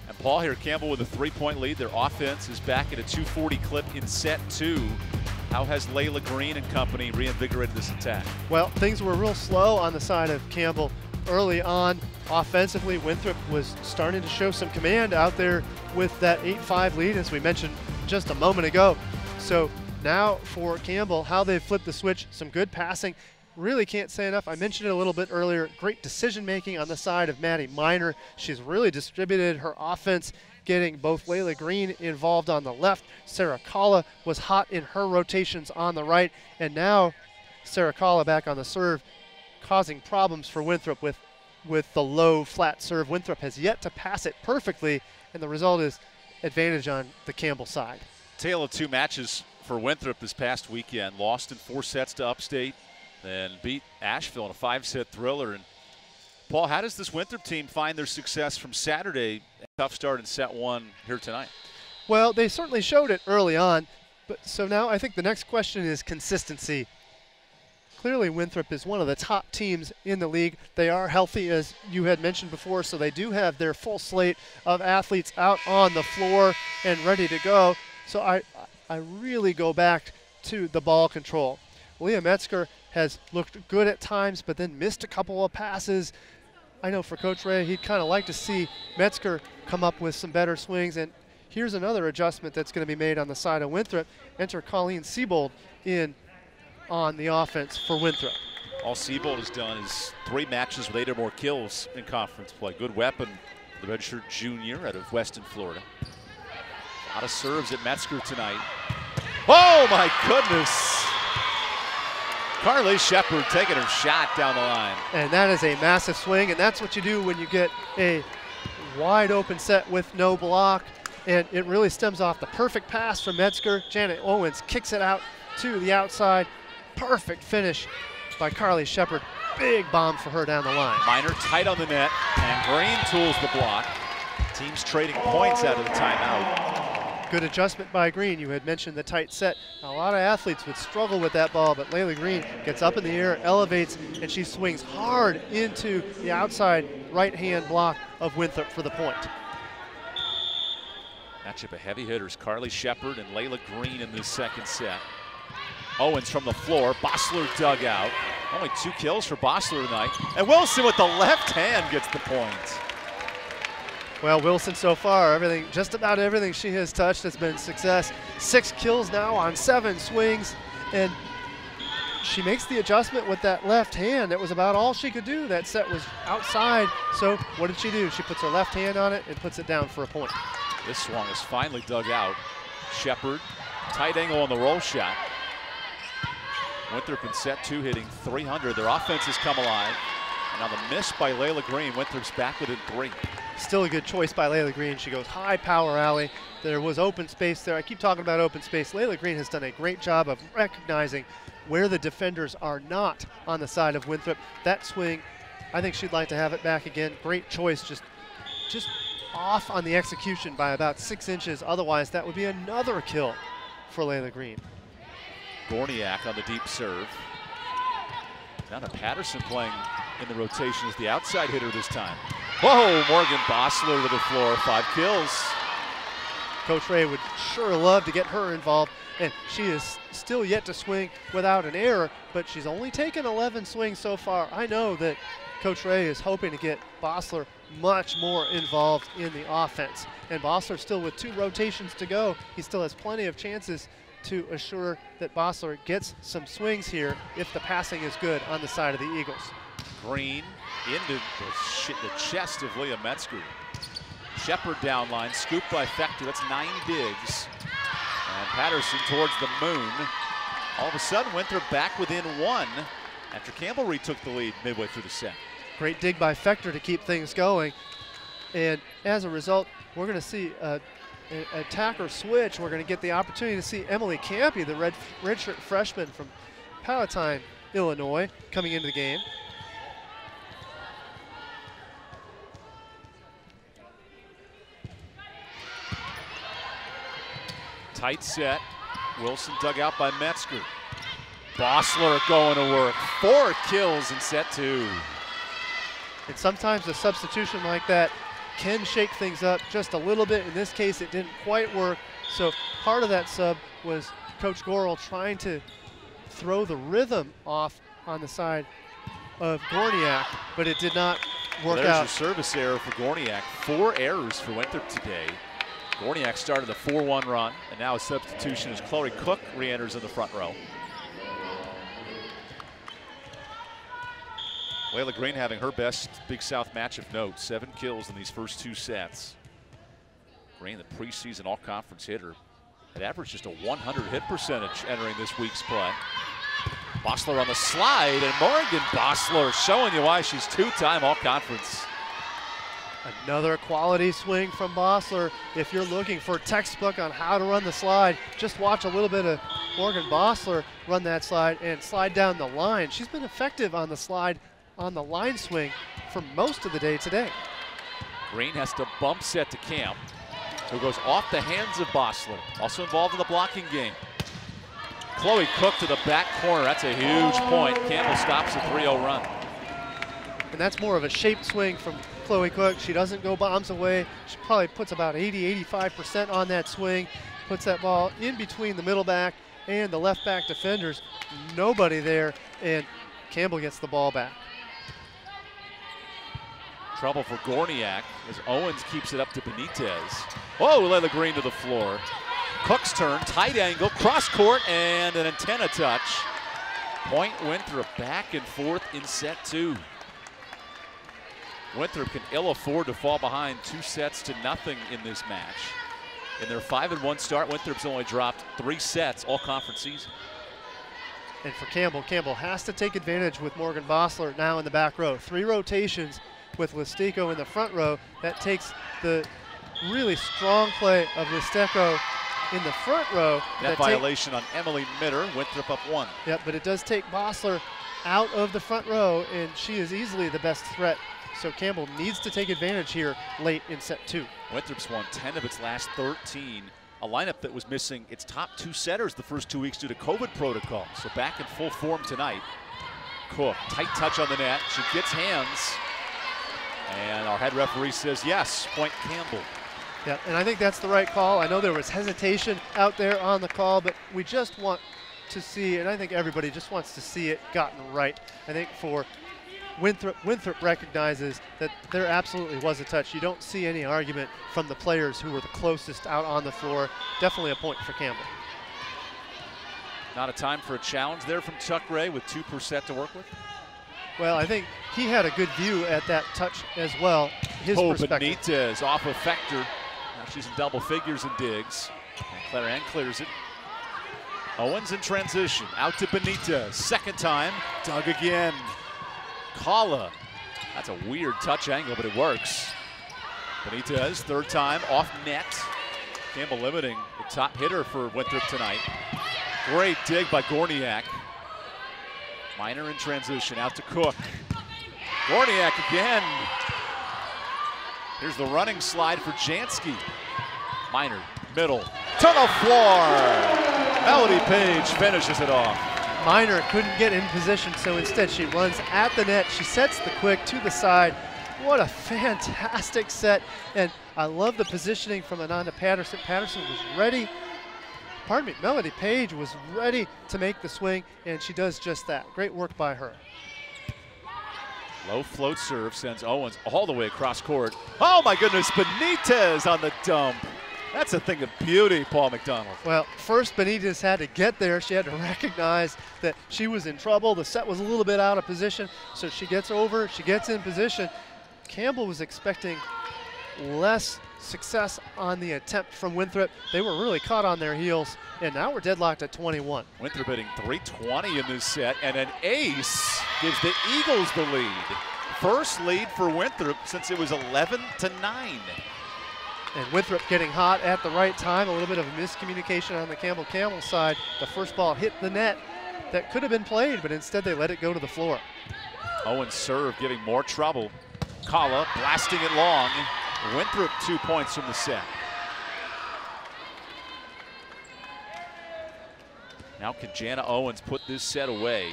And Paul here, Campbell with a 3-point lead. Their offense is back at a 240 clip in set 2. How has Layla Green and company reinvigorated this attack? Well, things were real slow on the side of Campbell early on. Offensively, Winthrop was starting to show some command out there with that 8-5 lead, as we mentioned just a moment ago. So now for Campbell, how they've flipped the switch, some good passing. Really can't say enough. I mentioned it a little bit earlier. Great decision making on the side of Maddie Miner. She's really distributed her offense, getting both Layla Green involved on the left. Sarah Kala was hot in her rotations on the right. And now Sarah Kala back on the serve, causing problems for Winthrop with the low flat serve. Winthrop has yet to pass it perfectly, and the result is advantage on the Campbell side. Tale of 2 matches for Winthrop this past weekend. Lost in 4 sets to Upstate, then beat Asheville in a 5-set thriller. And Paul, how does this Winthrop team find their success from Saturday? Tough start in set 1 here tonight. Well, they certainly showed it early on, but so now I think the next question is consistency. Clearly, Winthrop is one of the top teams in the league. They are healthy, as you had mentioned before, so they do have their full slate of athletes out on the floor and ready to go. So I really go back to the ball control. Leah Metzger has looked good at times, but then missed a couple of passes. I know for Coach Ray, he'd kind of like to see Metzger come up with some better swings. And here's another adjustment that's going to be made on the side of Winthrop. Enter Colleen Siebold in on the offense for Winthrop. All Siebold has done is 3 matches with 8 or more kills in conference play. Good weapon, the redshirt junior out of Weston, Florida. A lot of serves at Metzger tonight. Oh my goodness! Carly Shepard taking her shot down the line. And that is a massive swing, and that's what you do when you get a wide open set with no block. And it really stems off the perfect pass from Metzger. Janet Owens kicks it out to the outside. Perfect finish by Carly Shepard. Big bomb for her down the line. Minor tight on the net, and Green tools the block. Teams trading points out of the timeout. Good adjustment by Green. You had mentioned the tight set. A lot of athletes would struggle with that ball, but Layla Green gets up in the air, elevates, and she swings hard into the outside right-hand block of Winthrop for the point. Matchup of heavy hitters, Carly Shepard and Layla Green in this second set. Owens from the floor, Bossler dug out. Only 2 kills for Bossler tonight. And Wilson with the left hand gets the point. Well, Wilson so far, just about everything she has touched has been success. 6 kills now on 7 swings, and she makes the adjustment with that left hand. That was about all she could do. That set was outside, so what did she do? She puts her left hand on it and puts it down for a point. This swung is finally dug out. Shepard, tight angle on the roll shot. Winthrop in set 2 hitting .300. Their offense has come alive. And on the miss by Layla Green, Winthrop's back within 3. Still a good choice by Layla Green. She goes high power alley. There was open space there. I keep talking about open space. Layla Green has done a great job of recognizing where the defenders are not on the side of Winthrop. That swing, I think she'd like to have it back again. Great choice, just off on the execution by about 6 inches. Otherwise, that would be another kill for Layla Green. Gorniak on the deep serve. Now to Patterson playing in the rotation as the outside hitter this time. Whoa, Morgan Bossler to the floor, 5 kills. Coach Ray would sure love to get her involved, and she is still yet to swing without an error, but she's only taken 11 swings so far. I know that Coach Ray is hoping to get Bossler much more involved in the offense. And Bossler still with 2 rotations to go. He still has plenty of chances to assure that Bossler gets some swings here if the passing is good on the side of the Eagles. Green into the chest of Leah Metzger. Shepard down line, scooped by Fector. That's 9 digs. And Patterson towards the moon. All of a sudden, Winthrop back within 1 after Campbell retook the lead midway through the set. Great dig by Fector to keep things going. And as a result, we're going to see an attacker switch. We're going to get the opportunity to see Emily Campy, the redshirt freshman from Palatine, Illinois, coming into the game. Tight set. Wilson dug out by Metzger. Bossler going to work. 4 kills in set 2. And sometimes a substitution like that can shake things up just a little bit. In this case, it didn't quite work. So part of that sub was Coach Gorel trying to throw the rhythm off on the side of Gorniak, but it did not work out. There's your service error for Gorniak. 4 errors for Winthrop today. Gorniak started a 4-1 run, and now a substitution as Chloe Cook re-enters in the front row. Layla Green having her best Big South match of note. 7 kills in these first 2 sets. Green, the preseason all-conference hitter, had averaged just a 100 hit percentage entering this week's play. Bossler on the slide, and Morgan Bossler showing you why she's 2-time all-conference. Another quality swing from Bossler. If you're looking for a textbook on how to run the slide, just watch a little bit of Morgan Bossler run that slide and slide down the line. She's been effective on the slide, on the line swing for most of the day today. Green has to bump set to Camp, who goes off the hands of Bossler. Also involved in the blocking game. Chloe Cook to the back corner. That's a huge point. Campbell stops a 3-0 run. And that's more of a shaped swing from Chloe Cook. She doesn't go bombs away. She probably puts about 80–85% on that swing. Puts that ball in between the middle back and the left back defenders. Nobody there, and Campbell gets the ball back. Trouble for Gorniak as Owens keeps it up to Benitez. Whoa, Layla Green to the floor. Cook's turn, tight angle, cross court, and an antenna touch. Point Winthrop back and forth in set 2. Winthrop can ill afford to fall behind 2-0 in this match. In their 5-1 start, Winthrop's only dropped 3 sets all conference season. And for Campbell, Campbell has to take advantage with Morgan Bossler now in the back row. 3 rotations with Listico in the front row. That takes the really strong play of Listico in the front row. That violation on Emily Mitter. Winthrop up 1. Yep, but it does take Bossler out of the front row, and she is easily the best threat. So Campbell needs to take advantage here late in set 2. Winthrop's won 10 of its last 13. A lineup that was missing its top 2 setters the first 2 weeks due to COVID protocol. So back in full form tonight. Cook, tight touch on the net. She gets hands. And our head referee says yes, point Campbell. Yeah, and I think that's the right call. I know there was hesitation out there on the call, but we just want to see, and I think everybody just wants to see it gotten right. I think for Winthrop recognizes that there absolutely was a touch. You don't see any argument from the players who were the closest out on the floor. Definitely a point for Campbell. Not a time for a challenge there from Chuck Ray with 2 per set to work with. Well, I think he had a good view at that touch as well. His perspective. Benitez off of Fector. Now she's in double figures and digs. And Claire Ann clears it. Owens in transition. Out to Benitez. Second time. Dug again. Kala. That's a weird touch angle, but it works. Benitez, third time, off net. Campbell limiting the top hitter for Winthrop tonight. Great dig by Gorniak. Miner in transition, out to Cook. Gorniak again. Here's the running slide for Jansky. Miner, middle, to the floor. Melody Page finishes it off. Miner couldn't get in position, so instead she runs at the net. She sets the quick to the side. What a fantastic set. And I love the positioning from Ananda Patterson. Patterson was ready. Pardon me, Melody Page was ready to make the swing, and she does just that. Great work by her. Low float serve sends Owens all the way across court. Oh my goodness, Benitez on the dump. That's a thing of beauty, Paul McDonald. Well, first Benitez had to get there. She had to recognize that she was in trouble. The set was a little bit out of position, so she gets over, she gets in position. Campbell was expecting less success on the attempt from Winthrop. They were really caught on their heels, and now we're deadlocked at 21. Winthrop hitting 320 in this set, and an ace gives the Eagles the lead. First lead for Winthrop since it was 11-9. And Winthrop getting hot at the right time. A little bit of a miscommunication on the Campbell side. The first ball hit the net. That could have been played, but instead they let it go to the floor. Owens serve giving more trouble. Kala blasting it long. Winthrop 2 points from the set. Now can Jana Owens put this set away?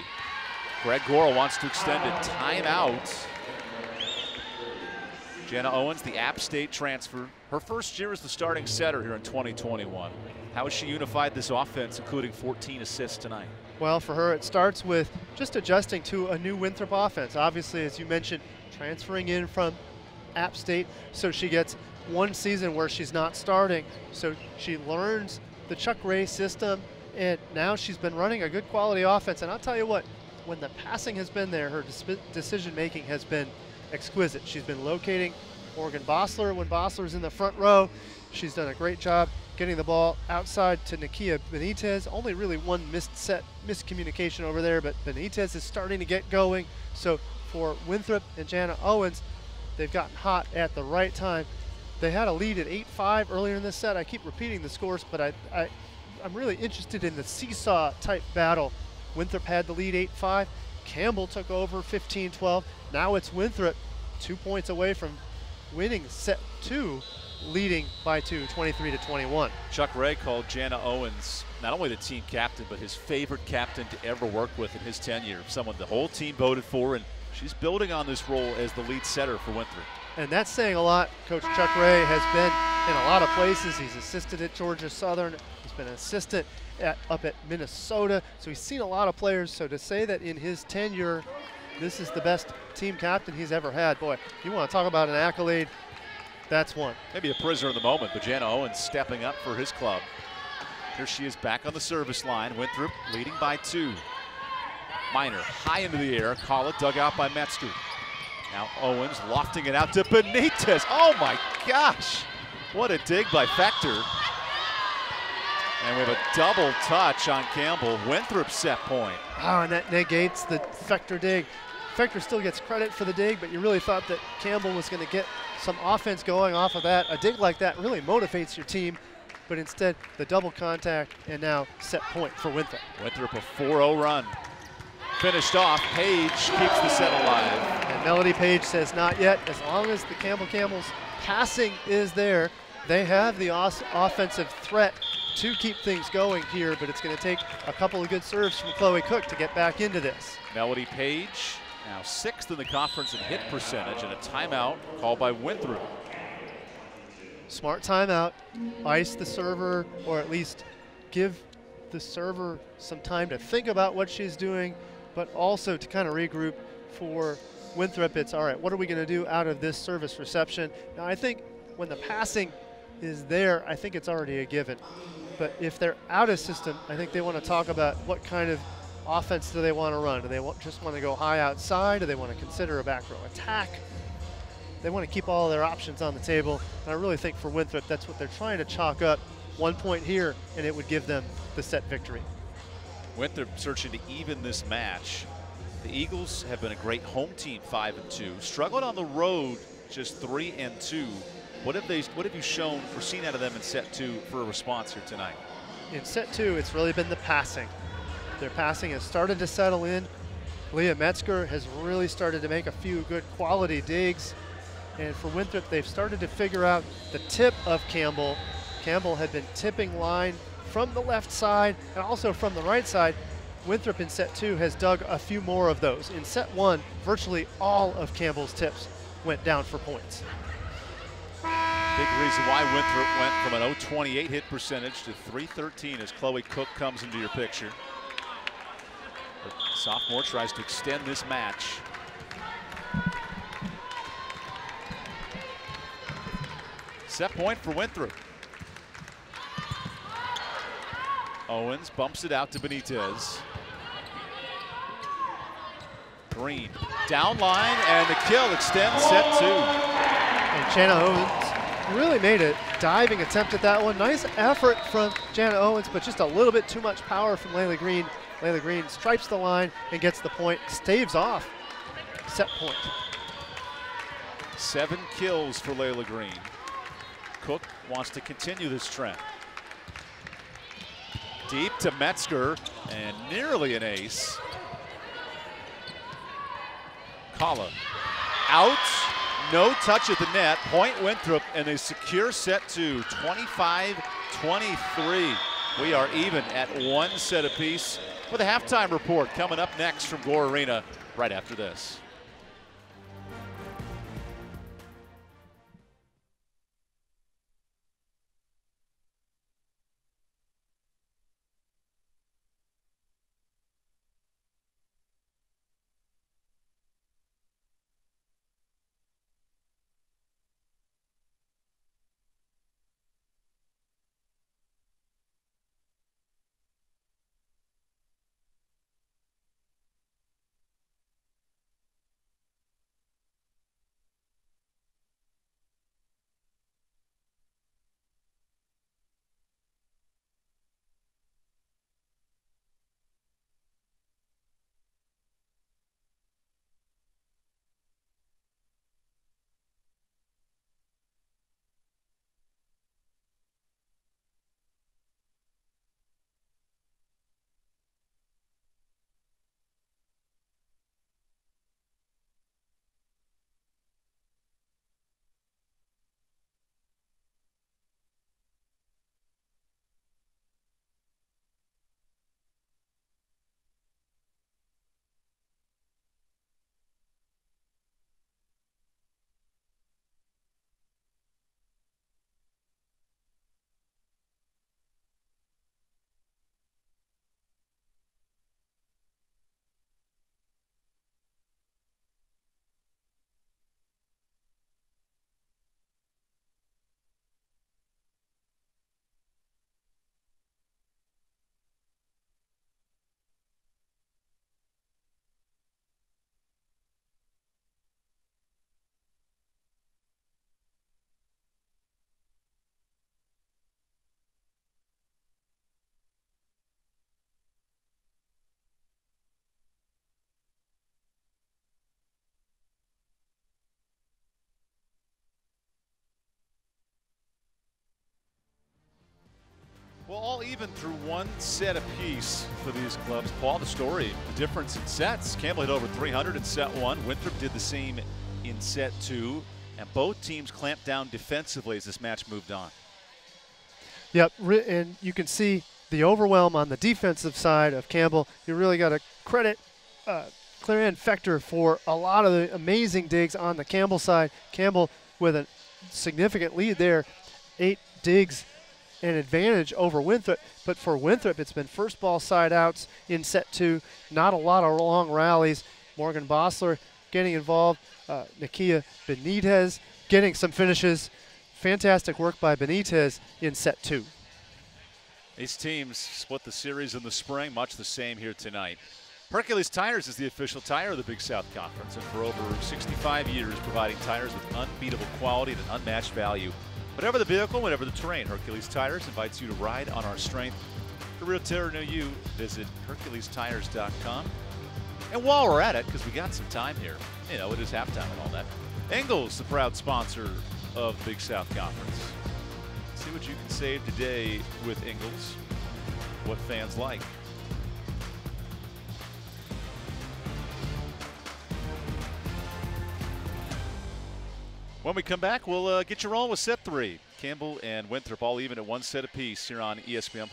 Greg Gorel wants to extend it. Timeout. Jana Owens, the App State transfer. Her first year as the starting setter here in 2021. How has she unified this offense, including 14 assists tonight? Well, for her, it starts with just adjusting to a new Winthrop offense. Obviously, as you mentioned, transferring in from App State, so she gets one season where she's not starting. So she learns the Chuck Ray system, and now she's been running a good quality offense. And I'll tell you what, when the passing has been there, her decision-making has been exquisite. She's been locating Morgan Bossler when Bossler's in the front row. She's done a great job getting the ball outside to Nakia Benitez. Only really one miscommunication over there, but Benitez is starting to get going. So for Winthrop and Jana Owens, they've gotten hot at the right time. They had a lead at 8-5 earlier in this set. I keep repeating the scores, but I'm really interested in the seesaw type battle. Winthrop had the lead 8-5. Campbell took over 15-12. Now it's Winthrop 2 points away from winning set 2, leading by 2, 23-21. Chuck Ray called Jana Owens not only the team captain, but his favorite captain to ever work with in his tenure. Someone the whole team voted for, and she's building on this role as the lead setter for Winthrop. And that's saying a lot. Coach Chuck Ray has been in a lot of places. He's assisted at Georgia Southern. He's been an assistant up at Minnesota. So he's seen a lot of players. So to say that in his tenure, this is the best team captain he's ever had, boy, you want to talk about an accolade, that's one. Maybe a prisoner of the moment, but Jana Owens stepping up for his club. Here she is back on the service line. Winthrop leading by 2. Miner high into the air. Kala dug out by Metzger. Now Owens lofting it out to Benitez. Oh my gosh. What a dig by Fector. And we have a double touch on Campbell. Winthrop set point. Oh, and that negates the Fector dig. Fector still gets credit for the dig, but you really thought that Campbell was going to get some offense going off of that. A dig like that really motivates your team, but instead the double contact and now set point for Winthrop. Winthrop a 4-0 run. Finished off, Page keeps the set alive. And Melody Page says not yet. As long as the Camels passing is there, they have the offensive threat to keep things going here, but it's going to take a couple of good serves from Chloe Cook to get back into this. Melody Page now 6th in the conference in hit percentage, and a timeout called by Winthrop. Smart timeout, ice the server, or at least give the server some time to think about what she's doing, but also to kind of regroup. For Winthrop, it's all right, what are we going to do out of this service reception? Now, I think when the passing is there, I think it's already a given. But if they're out of system, I think they want to talk about what kind of offense do they want to run. Do they just want to go high outside? Do they want to consider a back row attack? They want to keep all their options on the table. And I really think for Winthrop, that's what they're trying to chalk up. 1 point here, and it would give them the set victory. Winthrop searching to even this match. The Eagles have been a great home team, 5-2. Struggled on the road, just 3-2. What have you shown or seen out of them in set 2 for a response here tonight? In set 2, it's really been the passing. Their passing has started to settle in. Leah Metzger has really started to make a few good quality digs. And for Winthrop, they've started to figure out the tip of Campbell. Campbell had been tipping line from the left side and also from the right side. Winthrop in set 2 has dug a few more of those. In set 1, virtually all of Campbell's tips went down for points. Big reason why Winthrop went from an 0.28 hit percentage to 3.13 as Chloe Cook comes into your picture. The sophomore tries to extend this match. Set point for Winthrop. Owens bumps it out to Benitez. Green down line, and the kill extends set 2. And Jana Owens really made a diving attempt at that one. Nice effort from Jana Owens, but just a little bit too much power from Layla Green. Layla Green stripes the line and gets the point, staves off set point. 7 kills for Layla Green. Cook wants to continue this trend. Deep to Metzger, and nearly an ace. Kala out, no touch at the net. Point Winthrop, and they secure set 2, 25-23. We are even at 1 set apiece, with a halftime report coming up next from Gore Arena right after this. Well, all even through one set apiece for these clubs. Paul, the story, the difference in sets. Campbell hit over 300 in set 1. Winthrop did the same in set 2. And both teams clamped down defensively as this match moved on. Yep, and you can see the overwhelm on the defensive side of Campbell. You really got to credit Clarion Fector for a lot of the amazing digs on the Campbell side. Campbell with a significant lead there, 8 digs an advantage over Winthrop, but for Winthrop it's been first ball side outs in set 2, not a lot of long rallies. Morgan Bossler getting involved, Nakia Benitez getting some finishes. Fantastic work by Benitez in set 2. These teams split the series in the spring, much the same here tonight. Hercules Tires is the official tire of the Big South Conference, and for over 65 years providing tires with unbeatable quality and an unmatched value. Whatever the vehicle, whatever the terrain, Hercules Tires invites you to ride on our strength. For a real terror near you, visit HerculesTires.com. And while we're at it, because we got some time here, you know, it is halftime and all that, Ingles, the proud sponsor of the Big South Conference. See what you can save today with Ingles, what fans like. When we come back, we'll get you rolling with set 3. Campbell and Winthrop all even at one set apiece here on ESPN+.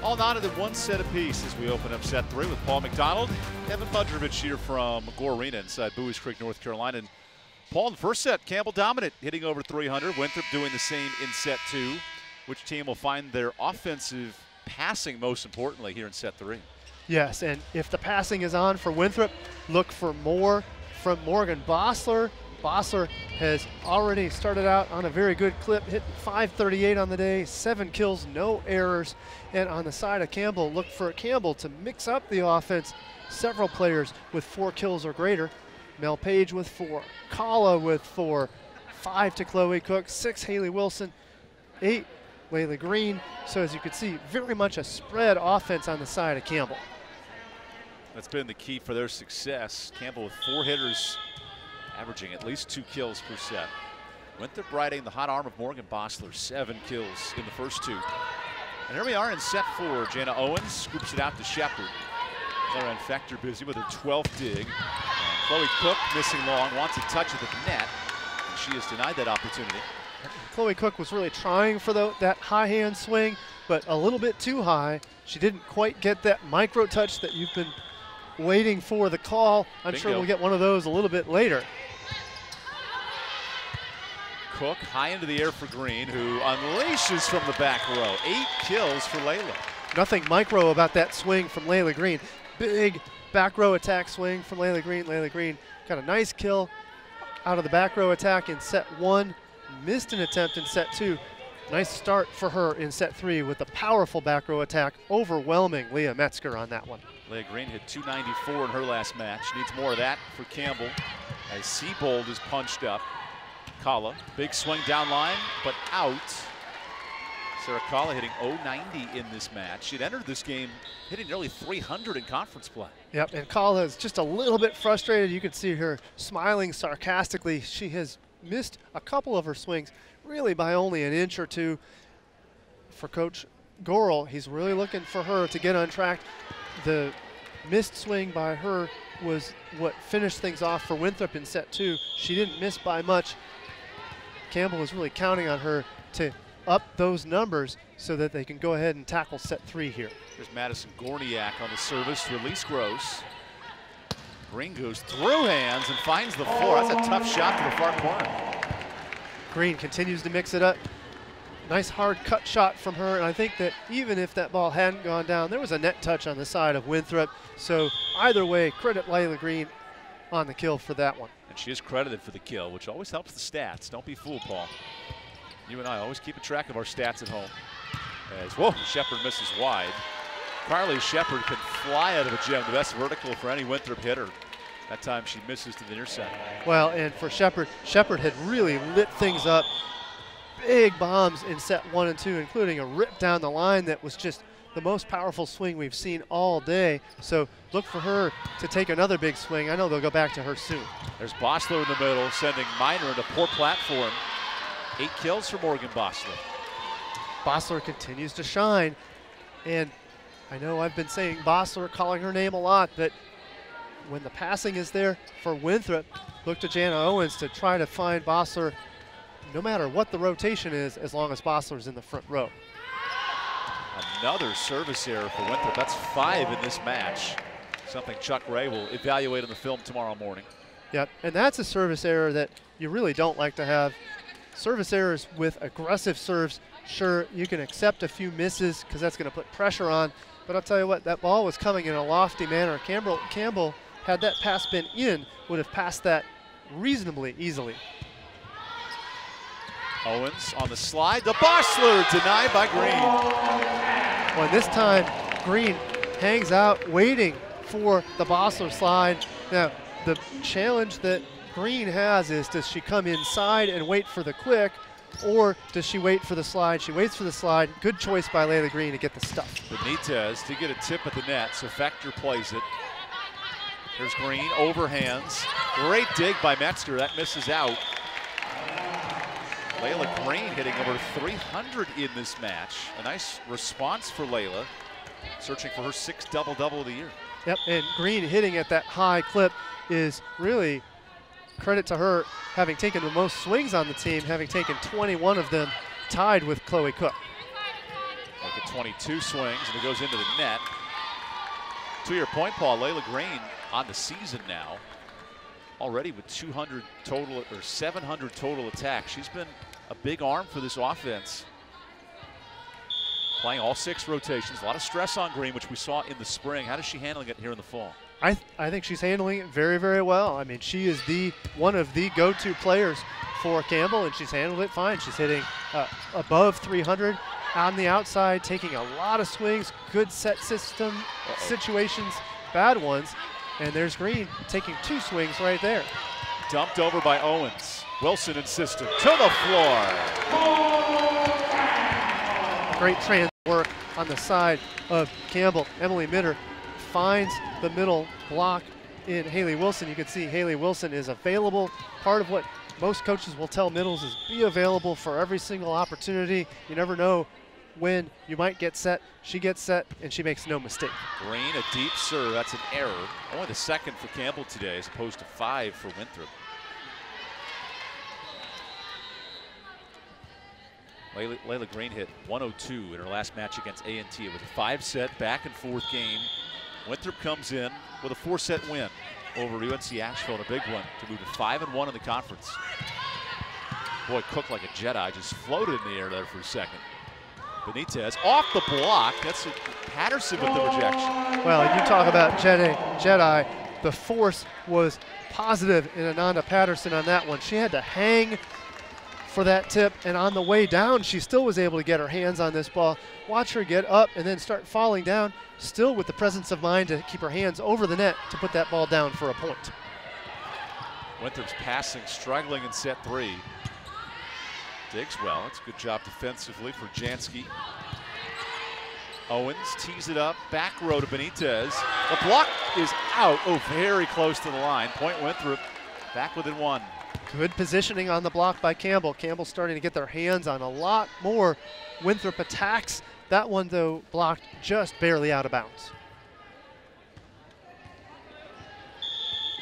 All knotted at one set apiece as we open up set 3 with Paul McDonald, Evan Budrovich here from Gore Arena inside Bowies Creek, North Carolina. And Paul, in the first set, Campbell dominant, hitting over 300. Winthrop doing the same in set 2. Which team will find their offensive passing most importantly here in set 3? Yes, and if the passing is on for Winthrop, look for more from Morgan Bossler. Bossler has already started out on a very good clip, hit 538 on the day, 7 kills, no errors. And on the side of Campbell, look for Campbell to mix up the offense. Several players with 4 kills or greater. Mel Page with 4, Kala with 4, 5 to Chloe Cook, 6 Haley Wilson, 8 Layla Green. So as you can see, very much a spread offense on the side of Campbell. That's been the key for their success. Campbell with 4 hitters, averaging at least 2 kills per set. Winthrop riding the hot arm of Morgan Bossler, 7 kills in the first 2. And here we are in set 4. Jana Owens scoops it out to Shepard. Clarion Fector busy with her 12th dig. And Chloe Cook missing long, wants a touch of the net, and she has denied that opportunity. Chloe Cook was really trying for that high hand swing, but a little bit too high. She didn't quite get that micro touch that you've been waiting for the call. I'm Bingo. sure we'll get one of those a little bit later. Cook high into the air for Green, who unleashes from the back row. 8 kills for Layla. Nothing micro about that swing from Layla Green. Big back row attack swing from Layla Green. Layla Green got a nice kill out of the back row attack in set 1. Missed an attempt in set 2. Nice start for her in set 3 with a powerful back row attack, overwhelming Leah Metzger on that one. Leah Green hit 294 in her last match. Needs more of that for Campbell as Seabold is punched up. Kala, big swing down line, but out. Sarah Kala hitting 090 in this match. She'd entered this game hitting nearly 300 in conference play. Yep, and Kala is just a little bit frustrated. You can see her smiling sarcastically. She has missed a couple of her swings, really by only an inch or two. For Coach Goral, he's really looking for her to get untracked. The missed swing by her was what finished things off for Winthrop in set 2. She didn't miss by much. Campbell was really counting on her to up those numbers so that they can go ahead and tackle set 3 here. There's Madison Gorniak on the service to release Gross. Green goes through hands and finds the floor. That's a tough shot to the far corner. Green continues to mix it up. Nice hard cut shot from her, and I think that even if that ball hadn't gone down, there was a net touch on the side of Winthrop. So either way, credit Layla Green on the kill for that one. And she is credited for the kill, which always helps the stats. Don't be fooled, Paul. You and I always keeping track of our stats at home. As, whoa, Shepard misses wide. Carly Shepard can fly out of a gem, the best vertical for any Winthrop hitter. That time she misses to the near side. Well, and for Shepard, Shepard had really lit things up. Big bombs in set 1 and 2, including a rip down the line that was just the most powerful swing we've seen all day. So look for her to take another big swing. I know they'll go back to her soon. There's Bosler in the middle, sending Miner into poor platform. 8 kills for Morgan Bosler. Bosler continues to shine. And I know I've been saying Bosler, calling her name a lot, but when the passing is there for Winthrop, look to Jana Owens to try to find Bosler no matter what the rotation is, as long as Bosler's in the front row. Another service error for Winthrop. That's 5 in this match. Something Chuck Ray will evaluate on the film tomorrow morning. Yep, and that's a service error that you really don't like to have. Service errors with aggressive serves, sure, you can accept a few misses because that's going to put pressure on, but I'll tell you what, that ball was coming in a lofty manner. Campbell, had that pass been in, would have passed that reasonably easily. Owens on the slide, the Bosler denied by Green. Well, this time, Green hangs out waiting for the Bosler slide. Now, the challenge that Green has is, does she come inside and wait for the quick, or does she wait for the slide? She waits for the slide. Good choice by Layla Green to get the stuff. Benitez to get a tip at the net, so Fector plays it. Here's Green, overhands. Great dig by Metzger, that misses out. Layla Green hitting over 300 in this match. A nice response for Layla, searching for her 6th double-double of the year. Yep, and Green hitting at that high clip is really credit to her, having taken the most swings on the team, having taken 21 of them, tied with Chloe Cook. Like a 22 swings, and it goes into the net. To your point, Paul, Layla Green on the season now, already with 200 total, or 700 total attacks. She's been a big arm for this offense. Playing all 6 rotations, a lot of stress on Green, which we saw in the spring. How is she handling it here in the fall? I think she's handling it very, very well. I mean, she is one of the go-to players for Campbell, and she's handled it fine. She's hitting above 300 on the outside, taking a lot of swings, good set system situations, bad ones. And there's Green taking 2 swings right there. Dumped over by Owens. Wilson insistent to the floor. Great trans work on the side of Campbell. Emily Mitter finds the middle block in Haley Wilson. You can see Haley Wilson is available. Part of what most coaches will tell middles is be available for every single opportunity. You never know when you might get set. She gets set, and she makes no mistake. Green, a deep serve. That's an error. Only the 2nd for Campbell today, as opposed to 5 for Winthrop. Layla Green hit 102 in her last match against A&T. It was a 5-set back-and-forth game. Winthrop comes in with a 4-set win over UNC Asheville, a big one, to move to 5-1 in the conference. Boy, Cook like a Jedi, just floated in the air there for a second. Benitez off the block. That's Patterson with the rejection. Well, and you talk about Jedi. The force was positive in Ananda Patterson on that one. She had to hang for that tip, and on the way down, she still was able to get her hands on this ball. Watch her get up and then start falling down, still with the presence of mind to keep her hands over the net to put that ball down for a point. Winthrop's passing, struggling in set 3. Digs well. It's a good job defensively for Jansky. Owens tees it up, back row to Benitez. The block is out. Oh, very close to the line. Point Winthrop, back within 1. Good positioning on the block by Campbell. Campbell starting to get their hands on a lot more Winthrop attacks That one, though, blocked just barely out of bounds.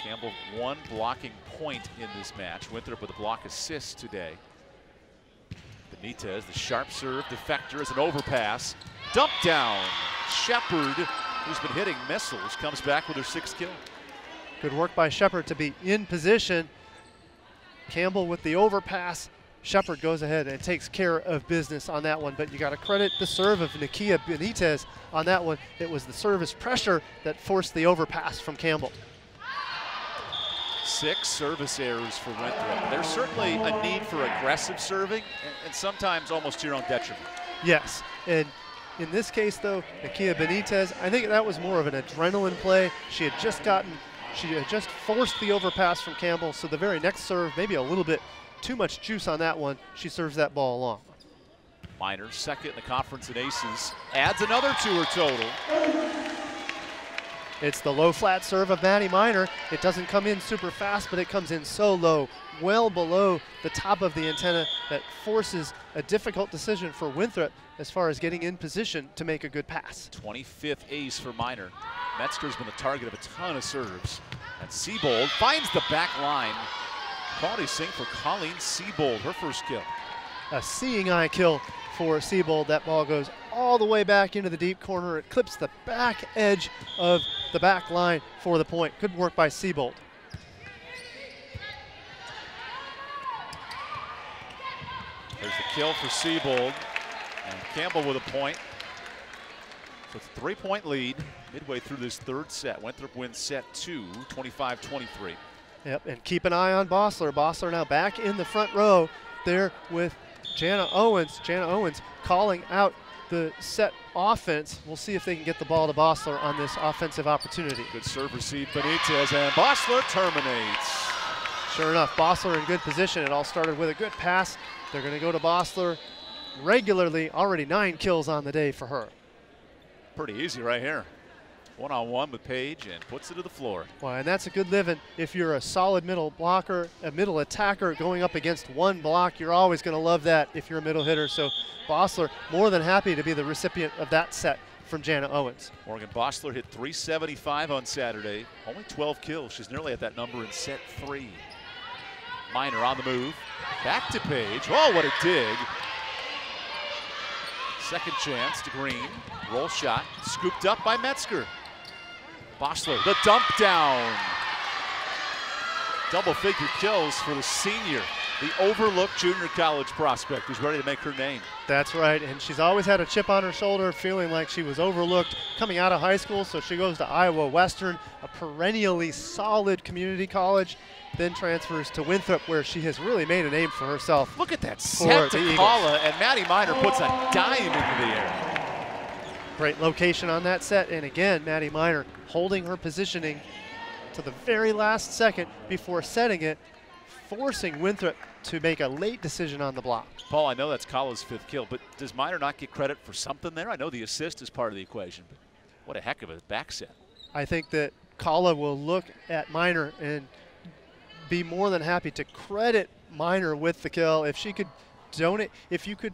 Campbell, one blocking point in this match. Winthrop with a block assist today. Benitez, the sharp serve, defector as an overpass. Dump down. Shepard, who's been hitting missiles, comes back with her 6th kill. Good work by Shepard to be in position. Campbell with the overpass. Shepard goes ahead and takes care of business on that one, but you got to credit the serve of Nakia Benitez on that one. It was the service pressure that forced the overpass from Campbell. 6 service errors for Winthrop. There's certainly a need for aggressive serving, and sometimes almost to your own detriment. Yes, and in this case, though, Nakia Benitez, I think that was more of an adrenaline play. She had just forced the overpass from Campbell, so the very next serve, maybe a little bit too much juice on that one. She serves that ball along. Minor, 2nd in the conference in aces, adds another to her total. It's the low flat serve of Maddie Minor. It doesn't come in super fast, but it comes in so low, well below the top of the antenna, that forces a difficult decision for Winthrop as far as getting in position to make a good pass. 25th ace for Minor. Metzger's been the target of a ton of serves. And Siebold finds the back line. Quality sing for Colleen Siebold, her 1st kill. A seeing eye kill for Siebold. That ball goes all the way back into the deep corner. It clips the back edge of the back line for the point. Good work by Siebold. There's the kill for Siebold. And Campbell with a point. So it's a 3-point lead midway through this 3rd set. Winthrop wins set 2, 25-23. Yep, and keep an eye on Bossler. Bossler now back in the front row there with Jana Owens. Jana Owens calling out the set offense. We'll see if they can get the ball to Bossler on this offensive opportunity. Good serve received Benitez, and Bossler terminates. Sure enough, Bossler in good position. It all started with a good pass. They're going to go to Bossler regularly. Already 9 kills on the day for her. Pretty easy right here. One-on-one with Page and puts it to the floor. Well, and that's a good living. If you're a solid middle blocker, a middle attacker going up against one block, you're always going to love that if you're a middle hitter. So Bossler more than happy to be the recipient of that set from Jana Owens. Morgan Bossler hit 375 on Saturday. Only 12 kills. She's nearly at that number in set 3. Minor on the move. Back to Page. Oh, what a dig. 2nd chance to Green. Roll shot. Scooped up by Metzger. Bossler, the dump down. Double-figure kills for the senior, the overlooked junior college prospect who's ready to make her name. That's right, and she's always had a chip on her shoulder, feeling like she was overlooked coming out of high school, so she goes to Iowa Western, a perennially solid community college, then transfers to Winthrop, where she has really made a name for herself. Look at that set to Kala, and Maddie Minor puts a dime into the air. Great location on that set, and again, Maddie Minor holding her positioning to the very last second before setting it, forcing Winthrop to make a late decision on the block. Paul, I know that's Kala's 5th kill, but does Minor not get credit for something there? I know the assist is part of the equation, but what a heck of a back set. I think that Kala will look at Minor and be more than happy to credit Minor with the kill. If she could donate, if you could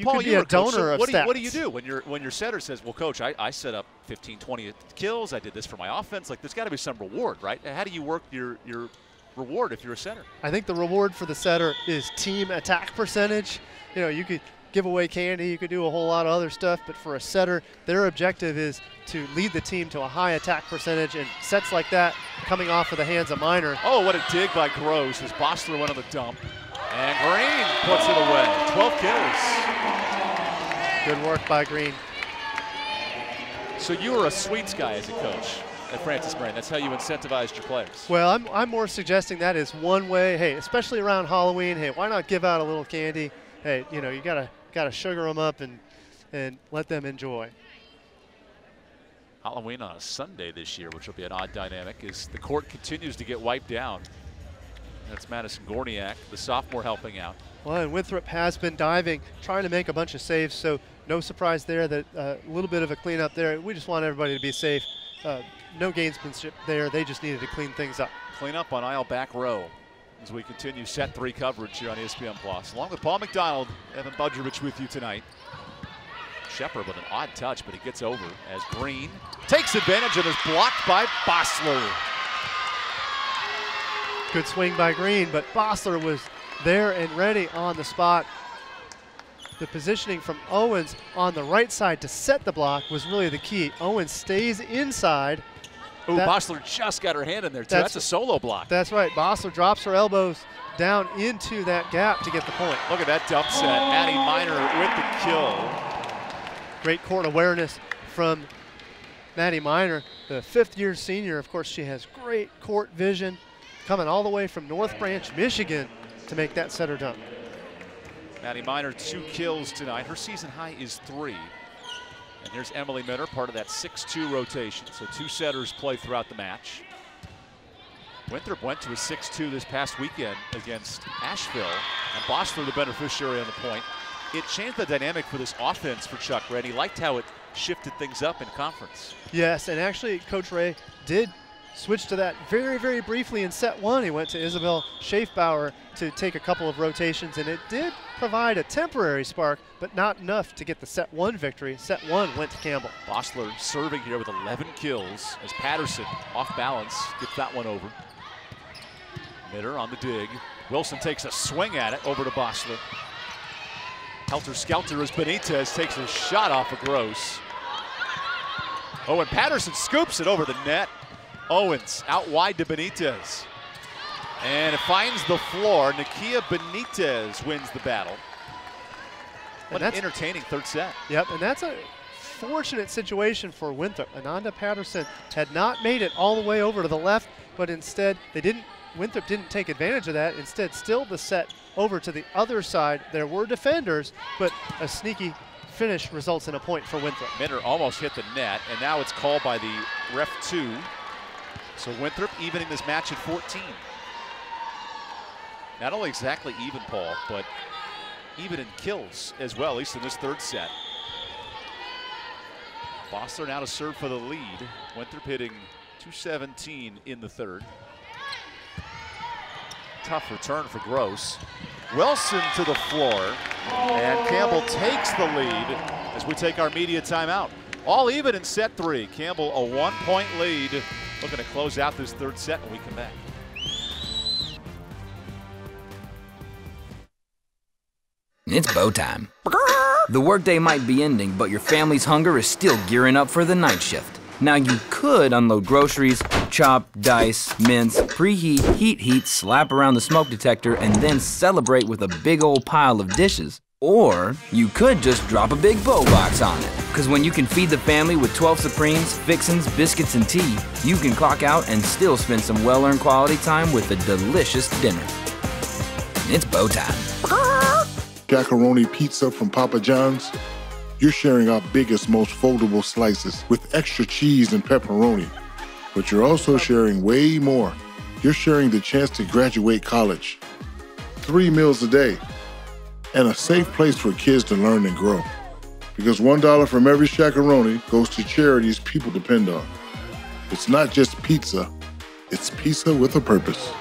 Paul, be a donor of stats. What do you do when your setter says, well, coach, I set up 15, 20 kills, I did this for my offense? Like, there's got to be some reward, right? How do you work your reward if you're a setter? I think the reward for the setter is team attack percentage. You know, you could give away candy, you could do a whole lot of other stuff, but for a setter, their objective is to lead the team to a high attack percentage, and sets like that coming off of the hands of Minor. Oh, what a dig by Gross as Bossler went on the dump. And Green puts it away. 12 kills. Good work by Green. So you were a sweets guy as a coach at Francis Marion. That's how you incentivized your players. Well, I'm more suggesting that is one way. Hey, especially around Halloween, hey, why not give out a little candy? Hey, you know, you gotta sugar them up and let them enjoy. Halloween on a Sunday this year, which will be an odd dynamic, as the court continues to get wiped down. That's Madison Gorniak, the sophomore, helping out. Well, and Winthrop has been diving, trying to make a bunch of saves, so no surprise there that a little bit of a cleanup there. We just want everybody to be safe. No gamesmanship there. They just needed to clean things up. Clean up on aisle back row as we continue set 3 coverage here on ESPN+. Along with Paul McDonald, Evan Budrovich with you tonight. Shepard with an odd touch, but he gets over as Green takes advantage and is blocked by Bossler. Good swing by Green, but Bossler was there and ready on the spot. The positioning from Owens on the right side to set the block was really the key. Owens stays inside. Ooh, Bossler just got her hand in there too. That's a solo block. That's right. Bossler drops her elbows down into that gap to get the point. Look at that dump set. Maddie Miner with the kill. Great court awareness from Maddie Miner, the 5th-year senior. Of course, she has great court vision, coming all the way from North Branch, Michigan, to make that setter dunk. Maddie Miner, 2 kills tonight. Her season high is 3. And here's Emily Minner, part of that 6-2 rotation. So 2 setters play throughout the match. Winthrop went to a 6-2 this past weekend against Asheville, and Bossler the beneficiary on the point. It changed the dynamic for this offense for Chuck Ray. He liked how it shifted things up in conference. Yes, and actually Coach Ray did switch to that very, very briefly in set 1. He went to Isabel Schaefbauer to take a couple of rotations, and it did provide a temporary spark, but not enough to get the set 1 victory. Set 1 went to Campbell. Bossler serving here with 11 kills as Patterson off balance gets that one over. Mitter on the dig. Wilson takes a swing at it over to Bossler. Helter-skelter as Benitez takes a shot off of Gross. Oh, and Patterson scoops it over the net. Owens out wide to Benitez. And it finds the floor. Nakia Benitez wins the battle. What an entertaining 3rd set. Yep, and that's a fortunate situation for Winthrop. Ananda Patterson had not made it all the way over to the left, but instead Winthrop didn't take advantage of that. Instead, still the set over to the other side. There were defenders, but a sneaky finish results in a point for Winthrop. Minner almost hit the net, and now it's called by the ref 2. So Winthrop evening this match at 14. Not only exactly even, Paul, but even in kills as well, at least in this 3rd set. Bossler now to serve for the lead. Winthrop hitting .217 in the 3rd. Tough return for Gross. Wilson to the floor, and Campbell takes the lead as we take our media timeout. All even in set 3. Campbell a 1-point lead, looking to close out this 3rd set when we come back. It's bow time. The workday might be ending, but your family's hunger is still gearing up for the night shift. Now you could unload groceries, chop, dice, mince, preheat, heat, slap around the smoke detector, and then celebrate with a big old pile of dishes. Or you could just drop a big bow box on it. Because when you can feed the family with 12 Supremes, fixins, biscuits, and tea, you can clock out and still spend some well-earned quality time with a delicious dinner. It's bow time. Jackaroni pizza from Papa John's. You're sharing our biggest, most foldable slices with extra cheese and pepperoni. But you're also sharing way more. You're sharing the chance to graduate college, 3 meals a day, and a safe place for kids to learn and grow. Because $1 from every Shackaroni goes to charities people depend on. It's not just pizza, it's pizza with a purpose.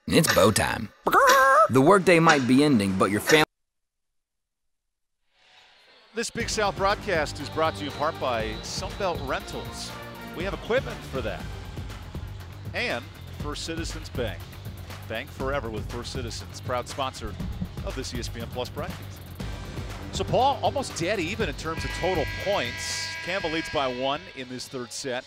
It's bow time. The workday might be ending, but your family... This Big South broadcast is brought to you in part by Sunbelt Rentals. We have equipment for that. And First Citizens Bank. Bank forever with First Citizens, proud sponsor of this ESPN Plus broadcast. So Paul, almost dead even in terms of total points. Campbell leads by 1 in this 3rd set.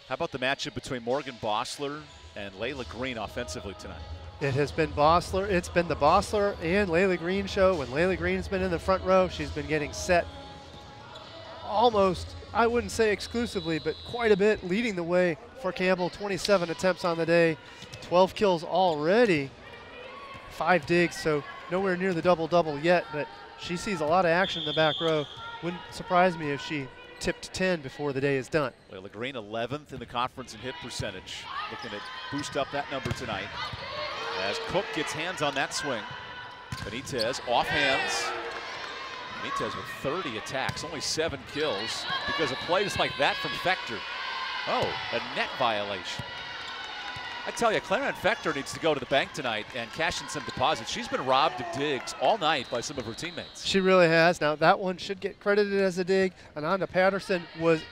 How about the matchup between Morgan Bossler and Layla Green offensively tonight? It has been Bossler. It's been the Bossler and Layla Green show. When Layla Green's been in the front row, she's been getting set almost, I wouldn't say exclusively, but quite a bit, leading the way for Campbell. 27 attempts on the day, 12 kills already, 5 digs, so nowhere near the double-double yet, but she sees a lot of action in the back row. Wouldn't surprise me if she tipped 10 before the day is done. Layla Green 11th in the conference in hit percentage. Looking to boost up that number tonight. As Cook gets hands on that swing. Benitez off hands. Benitez with 30 attacks, only 7 kills because of plays like that from Fector. Oh, a net violation. I tell you, Clarence Fector needs to go to the bank tonight and cash in some deposits. She's been robbed of digs all night by some of her teammates. She really has. Now, that one should get credited as a dig. Ananda Patterson was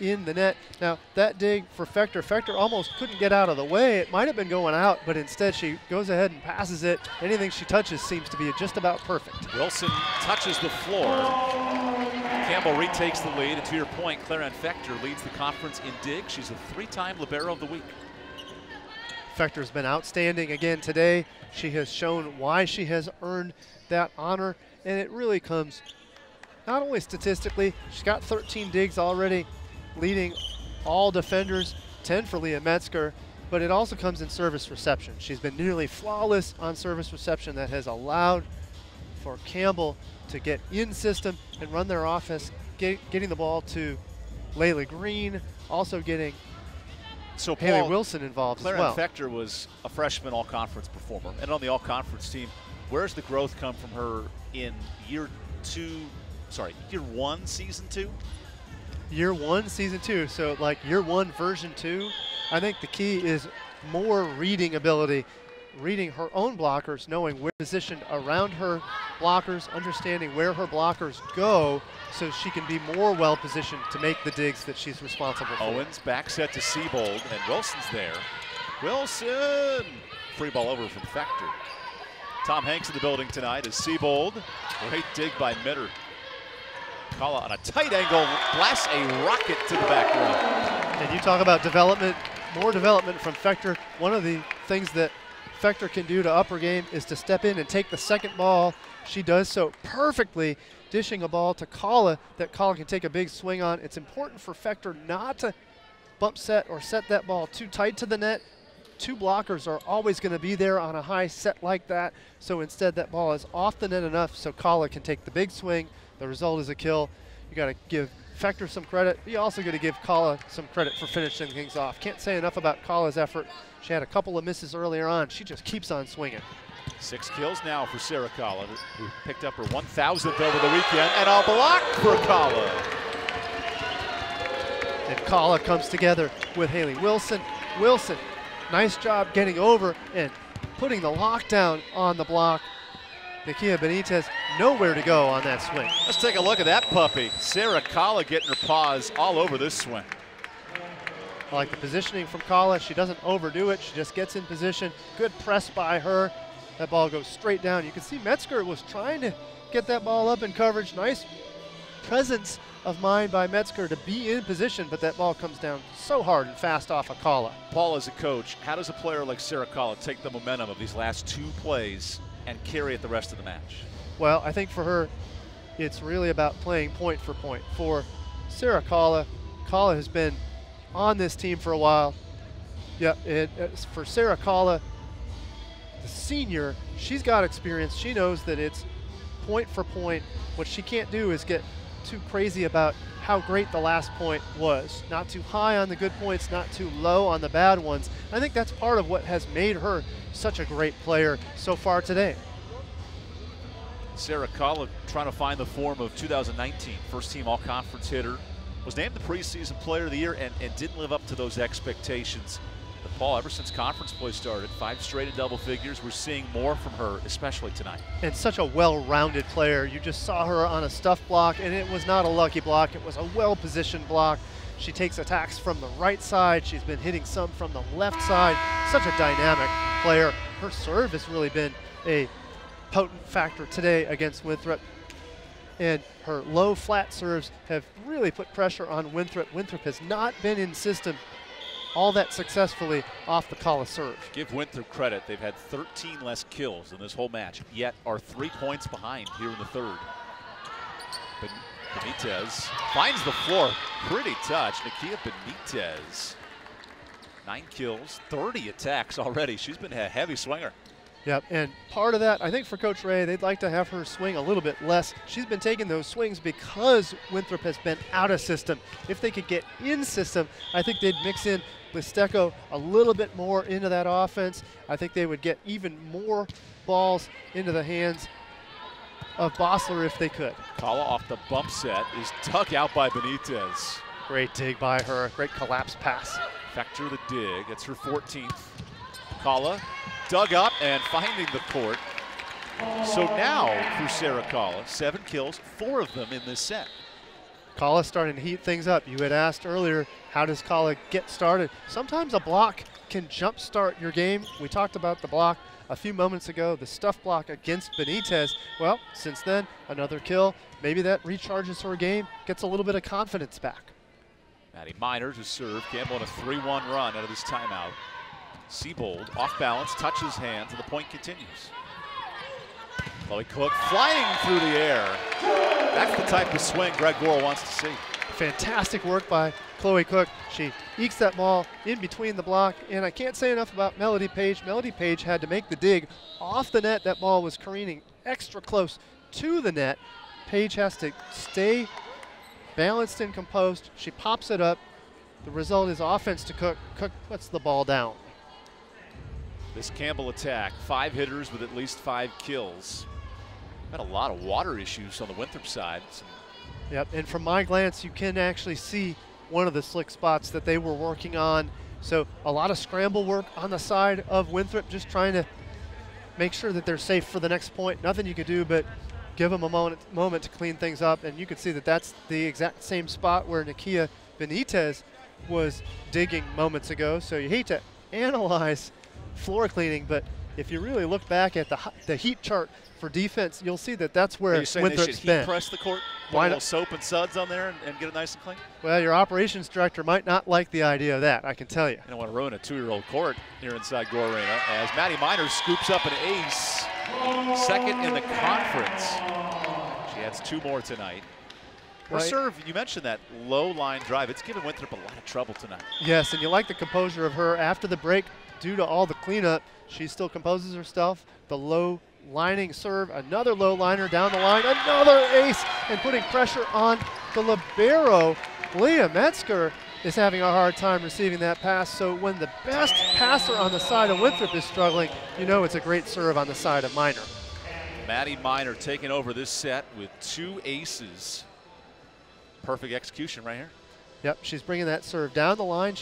in the net. Now, that dig for Fector, Fector almost couldn't get out of the way. It might have been going out, but instead she goes ahead and passes it. Anything she touches seems to be just about perfect. Wilson touches the floor. Campbell retakes the lead, and to your point, Clarence Fector leads the conference in digs. She's a 3-time Libero of the Week. Fector's been outstanding again today. She has shown why she has earned that honor, and it really comes not only statistically, she's got 13 digs already, leading all defenders, 10 for Leah Metzger, but it also comes in service reception. She's been nearly flawless on service reception that has allowed for Campbell to get in system and run their offense, getting the ball to Layla Green, also getting Haley Wilson involved as well. Clarence Fector was a freshman all-conference performer, and on the all-conference team, where's the growth come from her in year one, season 2? Year 1, season 2, so like year 1, version 2. I think the key is more reading ability, reading her own blockers, knowing where positioned around her blockers, understanding where her blockers go, so she can be more well-positioned to make the digs that she's responsible for. Owens back set to Siebold, and Wilson's there. Wilson! Free ball over from Fector. Tom Hanks in the building tonight is Siebold. Great dig by Mitter. Kala on a tight angle, blasts a rocket to the back row. And you talk about development, more development from Fector. One of the things that Fector can do to upper game is to step in and take the second ball. She does so perfectly, dishing a ball to Kala that Kala can take a big swing on. It's important for Fector not to bump set or set that ball too tight to the net. 2 blockers are always going to be there on a high set like that, so instead that ball is off the net enough so Kala can take the big swing. The result is a kill. You got to give Fector some credit. You also got to give Kala some credit for finishing things off. Can't say enough about Kala's effort. She had a couple of misses earlier on. She just keeps on swinging. 6 kills now for Sarah Kala, who picked up her 1,000th over the weekend, and a block for Kala. And Kala comes together with Haley Wilson. Wilson, nice job getting over and putting the lockdown on the block. Nakia Benitez nowhere to go on that swing. Let's take a look at that puppy. Sarah Kala getting her paws all over this swing. I like the positioning from Kala. She doesn't overdo it. She just gets in position. Good press by her. That ball goes straight down. You can see Metzger was trying to get that ball up in coverage. Nice presence of mind by Metzger to be in position, but that ball comes down so hard and fast off of Kala. Paul, as a coach, how does a player like Sarah Kala take the momentum of these last 2 plays and carry it the rest of the match? Well, I think for her, it's really about playing point for point. For Sarah Kala, Kala has been on this team for a while. Yeah, for Sarah Kala, the senior, she's got experience. She knows that it's point for point. What she can't do is get too crazy about how great the last point was. Not too high on the good points, not too low on the bad ones. I think that's part of what has made her such a great player so far today. Sarah Kala trying to find the form of 2019. First team all-conference hitter. Was named the preseason player of the year and didn't live up to those expectations. But Paul, ever since conference play started, 5 straight in double figures, we're seeing more from her, especially tonight. And such a well-rounded player. You just saw her on a stuff block, and it was not a lucky block. It was a well-positioned block. She takes attacks from the right side. She's been hitting some from the left side. Such a dynamic player. Her serve has really been a potent factor today against Winthrop. And her low flat serves have really put pressure on Winthrop. Winthrop has not been in system all that successfully off the Kala serve. Give Winthrop credit. They've had 13 less kills in this whole match, yet are 3 points behind here in the third. But Benitez finds the floor. Pretty touch. Nakia Benitez. 9 kills, 30 attacks already. She's been a heavy swinger. Yep, and part of that, I think for Coach Ray, they'd like to have her swing a little bit less. She's been taking those swings because Winthrop has been out of system. If they could get in system, I think they'd mix in Listeco a little bit more into that offense. I think they would get even more balls into the hands of Bossler if they could. Kala off the bump set is dug out by Benitez. Great dig by her, great collapse pass. Fector the dig, it's her 14th. Kala dug up and finding the court. So now for Sarah Kala, 7 kills, 4 of them in this set. Kala starting to heat things up. You had asked earlier, how does Kala get started? Sometimes a block can jumpstart your game. We talked about the block a few moments ago, the stuff block against Benitez. Well, since then, another kill. Maybe that recharges her game, gets a little bit of confidence back. Maddie Miner to serve. Campbell on a 3-1 run out of this timeout. Siebold off balance, touches hands, and the point continues. Chloe Cook flying through the air. That's the type of swing Greg Gore wants to see. Fantastic work by Chloe Cook. She ekes that ball in between the block, and I can't say enough about Melody Page. Melody Page had to make the dig off the net. That ball was careening extra close to the net. Page has to stay balanced and composed. She pops it up. The result is offense to Cook. Cook puts the ball down. This Campbell attack, 5 hitters with at least 5 kills. Had a lot of water issues on the Winthrop side. Yep, and from my glance, you can actually see one of the slick spots that they were working on. So a lot of scramble work on the side of Winthrop, just trying to make sure that they're safe for the next point. Nothing you could do but give them a moment to clean things up. And you can see that that's the exact same spot where Nakia Benitez was digging moments ago. So you hate to analyze floor cleaning, but if you really look back at the heat chart for defense, you'll see that that's where Winthrop's been. Heat press the court, put a little soap and suds on there and get it nice and clean? Well, your operations director might not like the idea of that, I can tell you. You don't want to ruin a 2-year-old court here inside Gore Arena as Maddie Miner scoops up an ace, second in the conference. She adds 2 more tonight. Her serve, you mentioned that low line drive. It's given Winthrop a lot of trouble tonight. Yes, and you like the composure of her after the break. Due to all the cleanup, she still composes herself. The low lining serve, another low liner down the line, another ace, and putting pressure on the libero. Leah Metzger is having a hard time receiving that pass, so when the best passer on the side of Winthrop is struggling, you know it's a great serve on the side of Miner. Maddie Miner taking over this set with 2 aces. Perfect execution right here. Yep, she's bringing that serve down the line.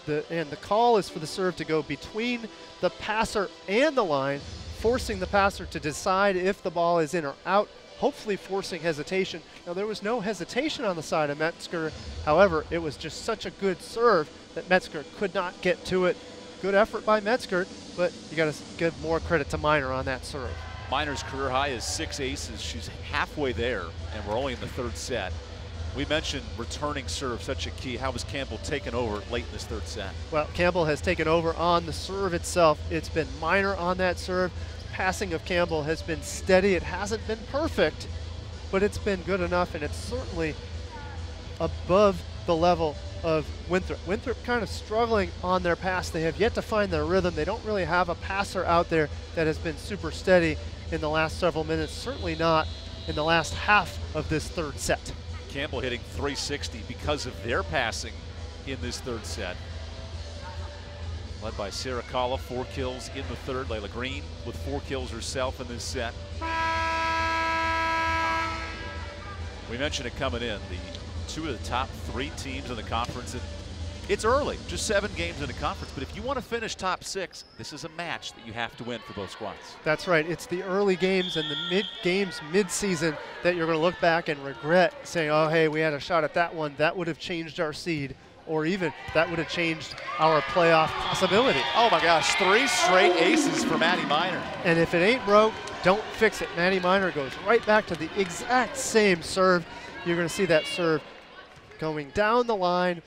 And the call is for the serve to go between the passer and the line, forcing the passer to decide if the ball is in or out, hopefully forcing hesitation. Now, there was no hesitation on the side of Metzger. However, it was just such a good serve that Metzger could not get to it. Good effort by Metzger, but you got to give more credit to Miner on that serve. Miner's career high is 6 aces. She's halfway there, and we're only in the 3rd set. We mentioned returning serve, such a key. How was Campbell taken over late in this 3rd set? Well, Campbell has taken over on the serve itself. It's been Miner on that serve. Passing of Campbell has been steady. It hasn't been perfect, but it's been good enough, and it's certainly above the level of Winthrop. Winthrop kind of struggling on their pass. They have yet to find their rhythm. They don't really have a passer out there that has been super steady in the last several minutes, certainly not in the last half of this 3rd set. Campbell hitting .360 because of their passing in this 3rd set. Led by Sarah Kala, 4 kills in the 3rd. Layla Green with 4 kills herself in this set. We mentioned it coming in, the 2 of the top 3 teams in the conference. And it's early, just 7 games in the conference, but if you want to finish top 6, this is a match that you have to win for both squads. That's right. It's the early games and the mid-season that you're going to look back and regret saying, oh, hey, we had a shot at that one. That would have changed our seed, or even that would have changed our playoff possibility. Oh, my gosh, 3 straight aces for Maddie Miner. And if it ain't broke, don't fix it. Maddie Miner goes right back to the exact same serve. You're going to see that serve going down the line,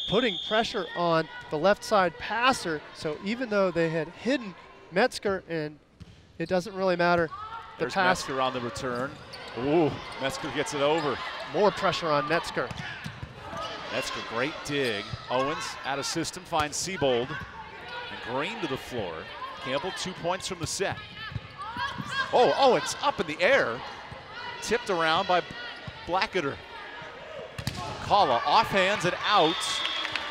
putting pressure on the left side passer. So even though they had hidden Metzger, and it doesn't really matter, There's Metzger on the return. Ooh, Metzger gets it over. More pressure on Metzger. Metzger, great dig. Owens out of system, finds Siebold. And Green to the floor. Campbell 2 points from the set. Oh, Owens up in the air. Tipped around by Blacketer. Kala offhands and out.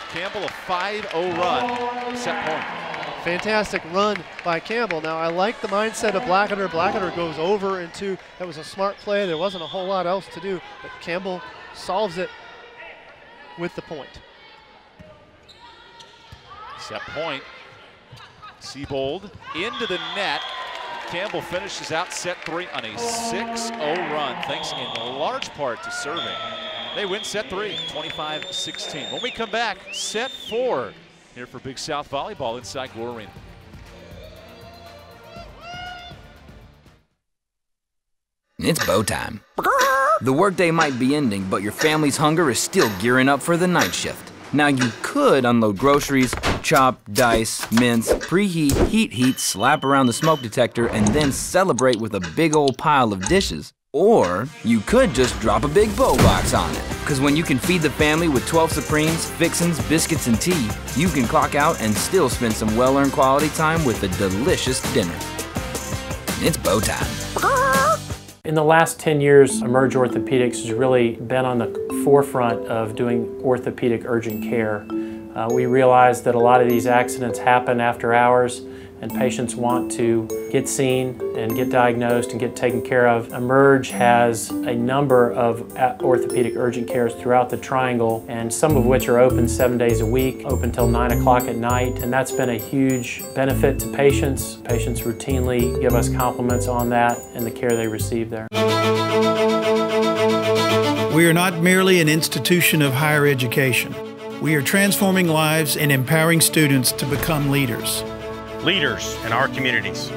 Campbell a 5-0 run, set point. Fantastic run by Campbell. Now I like the mindset of Blacketer. Blacketer goes over into, that was a smart play. There wasn't a whole lot else to do, but Campbell solves it with the point. Set point. Siebold into the net. Campbell finishes out set 3 on a 6-0 run, thanks in large part to serving. They win set 3, 25-16. When we come back, set 4 here for Big South Volleyball inside GWU Arena. It's bow time. The workday might be ending, but your family's hunger is still gearing up for the night shift. Now you could unload groceries, chop, dice, mince, preheat, heat, slap around the smoke detector, and then celebrate with a big old pile of dishes. Or you could just drop a big bow box on it. Cause when you can feed the family with 12 Supremes, fixins, biscuits, and tea, you can clock out and still spend some well-earned quality time with a delicious dinner. It's bow time. In the last 10 years, Emerge Orthopedics has really been on the forefront of doing orthopedic urgent care. We realize that a lot of these accidents happen after hours, and patients want to get seen and get diagnosed and get taken care of. Emerge has a number of orthopedic urgent cares throughout the Triangle, and some of which are open 7 days a week, open till 9 o'clock at night, and that's been a huge benefit to patients. Patients routinely give us compliments on that and the care they receive there. We are not merely an institution of higher education. We are transforming lives and empowering students to become leaders. Leaders in our communities,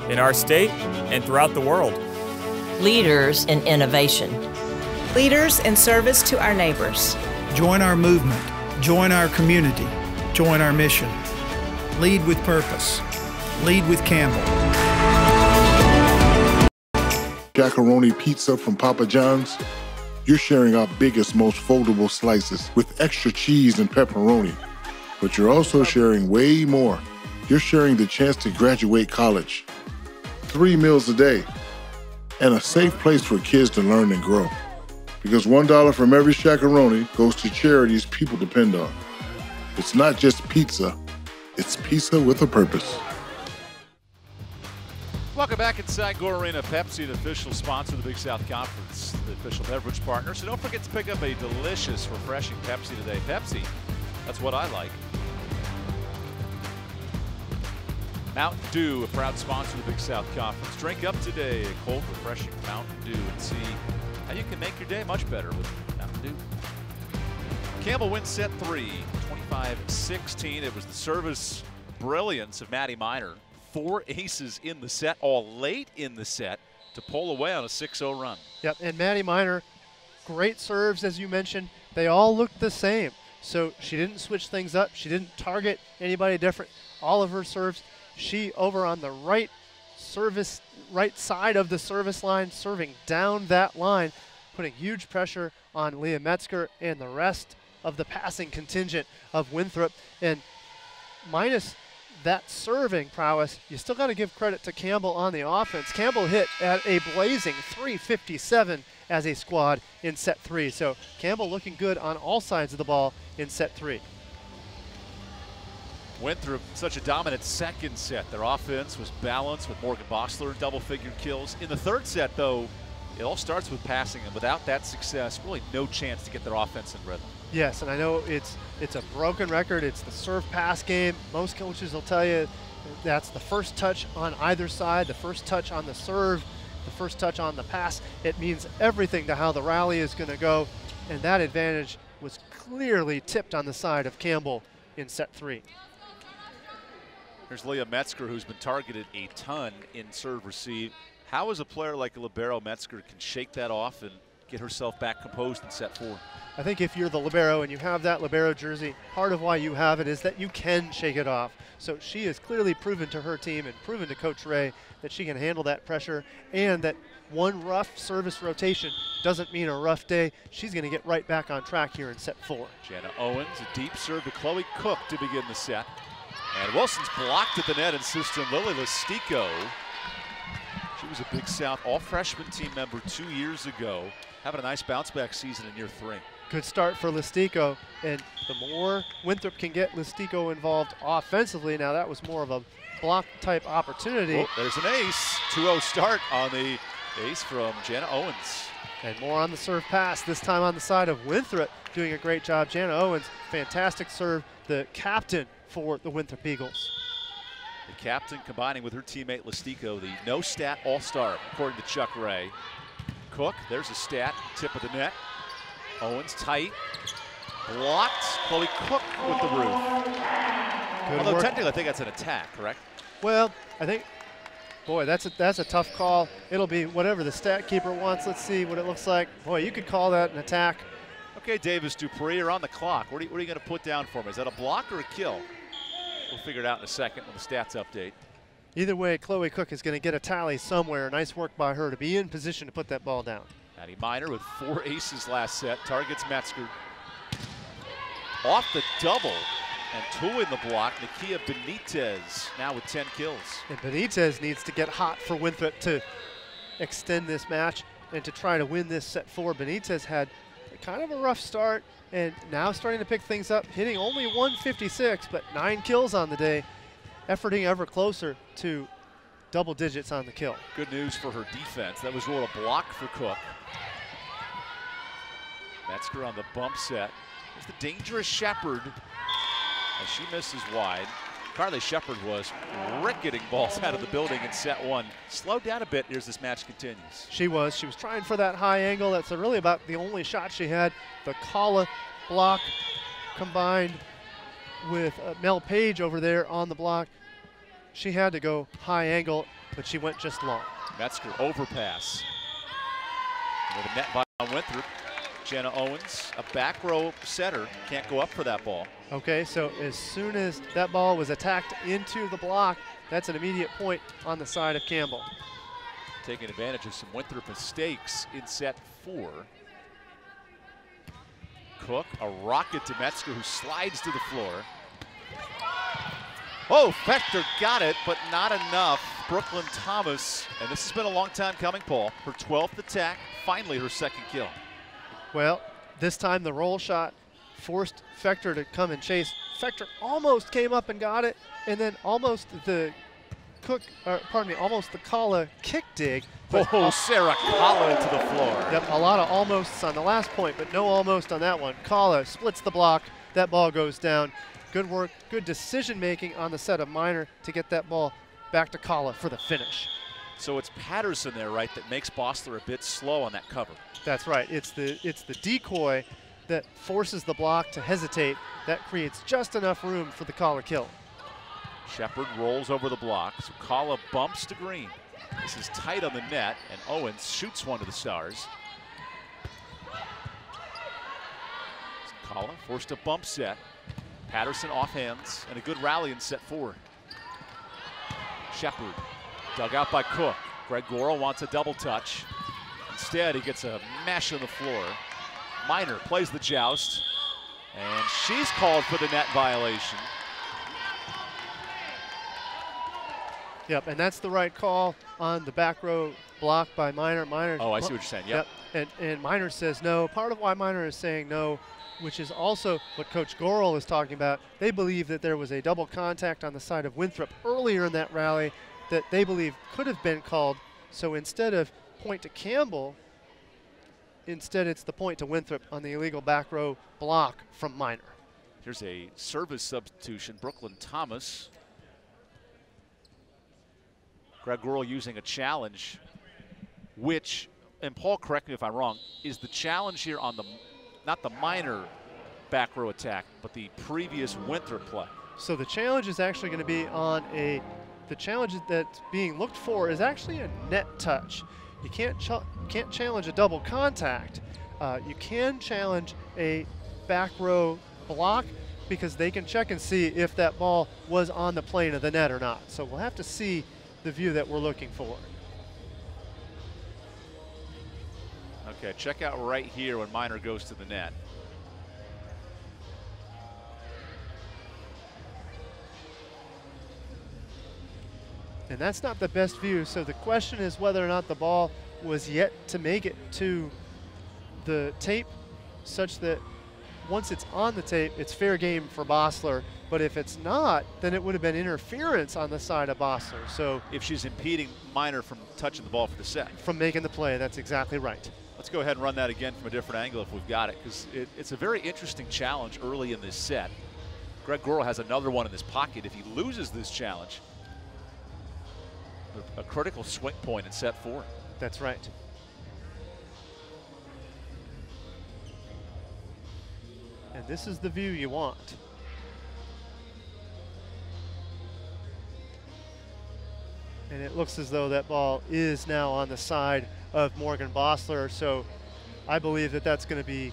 in our state, and throughout the world. Leaders in innovation. Leaders in service to our neighbors. Join our movement. Join our community. Join our mission. Lead with purpose. Lead with Campbell. Jackaroni pizza from Papa John's. You're sharing our biggest, most foldable slices with extra cheese and pepperoni. But you're also sharing way more. You're sharing the chance to graduate college, 3 meals a day, and a safe place for kids to learn and grow. Because $1 from every Shaq-a-Roni goes to charities people depend on. It's not just pizza, it's pizza with a purpose. Welcome back inside GWU Arena. Pepsi, the official sponsor of the Big South Conference, the official beverage partner. So don't forget to pick up a delicious, refreshing Pepsi today. Pepsi, that's what I like. Mountain Dew, a proud sponsor of the Big South Conference. Drink up today a cold, refreshing Mountain Dew and see how you can make your day much better with Mountain Dew. Campbell wins set 3, 25-16. It was the service brilliance of Maddie Miner. 4 aces in the set, all late in the set, to pull away on a 6-0 run. Yep, and Maddie Miner, great serves, as you mentioned. They all looked the same. So she didn't switch things up. She didn't target anybody different. All of her serves, she over on the right side of the service line, serving down that line, putting huge pressure on Leah Metzger and the rest of the passing contingent of Winthrop. And minus that serving prowess, you still got to give credit to Campbell on the offense. Campbell hit at a blazing 357 as a squad in set 3. So Campbell looking good on all sides of the ball in set 3. Winthrop, such a dominant second set. Their offense was balanced with Morgan Bossler, double-figure kills. In the third set, though, it all starts with passing, and without that success, really no chance to get their offense in rhythm. Yes, and I know it's a broken record. It's the serve-pass game. Most coaches will tell you that's the first touch on either side, the first touch on the serve, the first touch on the pass. It means everything to how the rally is going to go, and that advantage was clearly tipped on the side of Campbell in set 3. Here's Leah Metzger, who's been targeted a ton in serve receive. How is a player like a libero Metzger can shake that off and get herself back composed in set 4? I think if you're the libero and you have that libero jersey, part of why you have it is that you can shake it off. So she has clearly proven to her team and proven to Coach Ray that she can handle that pressure, and that one rough service rotation doesn't mean a rough day. She's going to get right back on track here in set 4. Jana Owens, a deep serve to Chloe Cook to begin the set. And Wilson's blocked at the net, and system Lily Listico. She was a Big South all-freshman team member 2 years ago, having a nice bounce-back season in year 3. Good start for Listico, and the more Winthrop can get Listico involved offensively, now that was more of a block-type opportunity. Oh, there's an ace. 2-0 start on the ace from Jana Owens. And more on the serve pass, this time on the side of Winthrop, doing a great job. Jana Owens, fantastic serve, the captain for the Winthrop Eagles. The captain combining with her teammate Listico, the no-stat all-star, according to Chuck Ray. Cook, there's a stat, tip of the net. Owens tight, blocked. Chloe Cook with the roof. Although technically I think that's an attack, correct? Well, I think, boy, that's a tough call. It'll be whatever the stat keeper wants. Let's see what it looks like. Boy, you could call that an attack. Okay, Davis Dupree, you're on the clock. What are you going to put down for me? Is that a block or a kill? We'll figure it out in a second when the stats update. Either way, Chloe Cook is going to get a tally somewhere. Nice work by her to be in position to put that ball down. Maddie Miner with 4 aces last set. Targets Metzger. Off the double and 2 in the block. Nakia Benitez now with 10 kills. And Benitez needs to get hot for Winthrop to extend this match and to try to win this set 4. Benitez had kind of a rough start and now starting to pick things up, hitting only 156, but 9 kills on the day, efforting ever closer to double digits on the kill. Good news for her defense. That was really a block for Cook. Metzger on the bump set. There's the dangerous Shepard as she misses wide. Carly Shepard was ricketing balls out of the building in set 1. Slowed down a bit as this match continues. She was trying for that high angle. That's really about the only shot she had. The Kala block combined with Mel Page over there on the block. She had to go high angle, but she went just long. Metzger overpass. With a net by Winthrop. Jenna Owens, a back row setter, can't go up for that ball. Okay, so as soon as that ball was attacked into the block, that's an immediate point on the side of Campbell. Taking advantage of some Winthrop mistakes in set 4. Cook, a rocket to Metzger, who slides to the floor. Oh, Fector got it, but not enough. Brooklyn Thomas, and this has been a long time coming, Paul. Her 12th attack, finally her second kill. Well, this time the roll shot forced Fector to come and chase. Fector almost came up and got it, and then almost the almost the Kala kick dig. Oh, Sarah Kala into the floor. Yep, a lot of almosts on the last point, but no almost on that one. Kala splits the block, that ball goes down. Good work, good decision making on the set of Miner to get that ball back to Kala for the finish. So it's Patterson there, right, that makes Bossler a bit slow on that cover. That's right. It's the decoy that forces the block to hesitate. That creates just enough room for the Kala kill. Shepard rolls over the block, so Kala bumps to green. This is tight on the net, and Owens shoots one to the stars. Kala forced a bump set. Patterson off hands, and a good rally in set 4. Shepard dug out by Cook. Greg Gorel wants a double touch. Instead, he gets a mash on the floor. Miner plays the joust, and she's called for the net violation. Yep, and that's the right call on the back row block by Miner. Oh, I see what you're saying, yep. And Miner says no. Part of why Miner is saying no, which is also what Coach Gorel is talking about, they believe that there was a double contact on the side of Winthrop earlier in that rally that they believe could have been called. So instead of point to Campbell, instead it's the point to Winthrop on the illegal back row block from Miner. Here's a service substitution. Brooklyn Thomas. Greg Gorel using a challenge, which, and Paul, correct me if I'm wrong, is the challenge here on the, not the Miner back row attack, but the previous Winthrop play. So the challenge is actually going to be on the challenge that's being looked for is actually a net touch. You can't challenge a double contact. You can challenge a back row block because they can check and see if that ball was on the plane of the net or not. So we'll have to see the view that we're looking for. Okay, check out right here when Miner goes to the net. And that's not the best view, so the question is whether or not the ball was yet to make it to the tape, such that once it's on the tape, it's fair game for Bossler. But if it's not, then it would have been interference on the side of Bossler. So if she's impeding Miner from touching the ball for the set. From making the play, that's exactly right. Let's go ahead and run that again from a different angle if we've got it, because it's a very interesting challenge early in this set. Greg Gorel has another one in his pocket. If he loses this challenge, a critical swing point in set 4. That's right. And this is the view you want. And it looks as though that ball is now on the side of Morgan Bossler. So I believe that that's going to be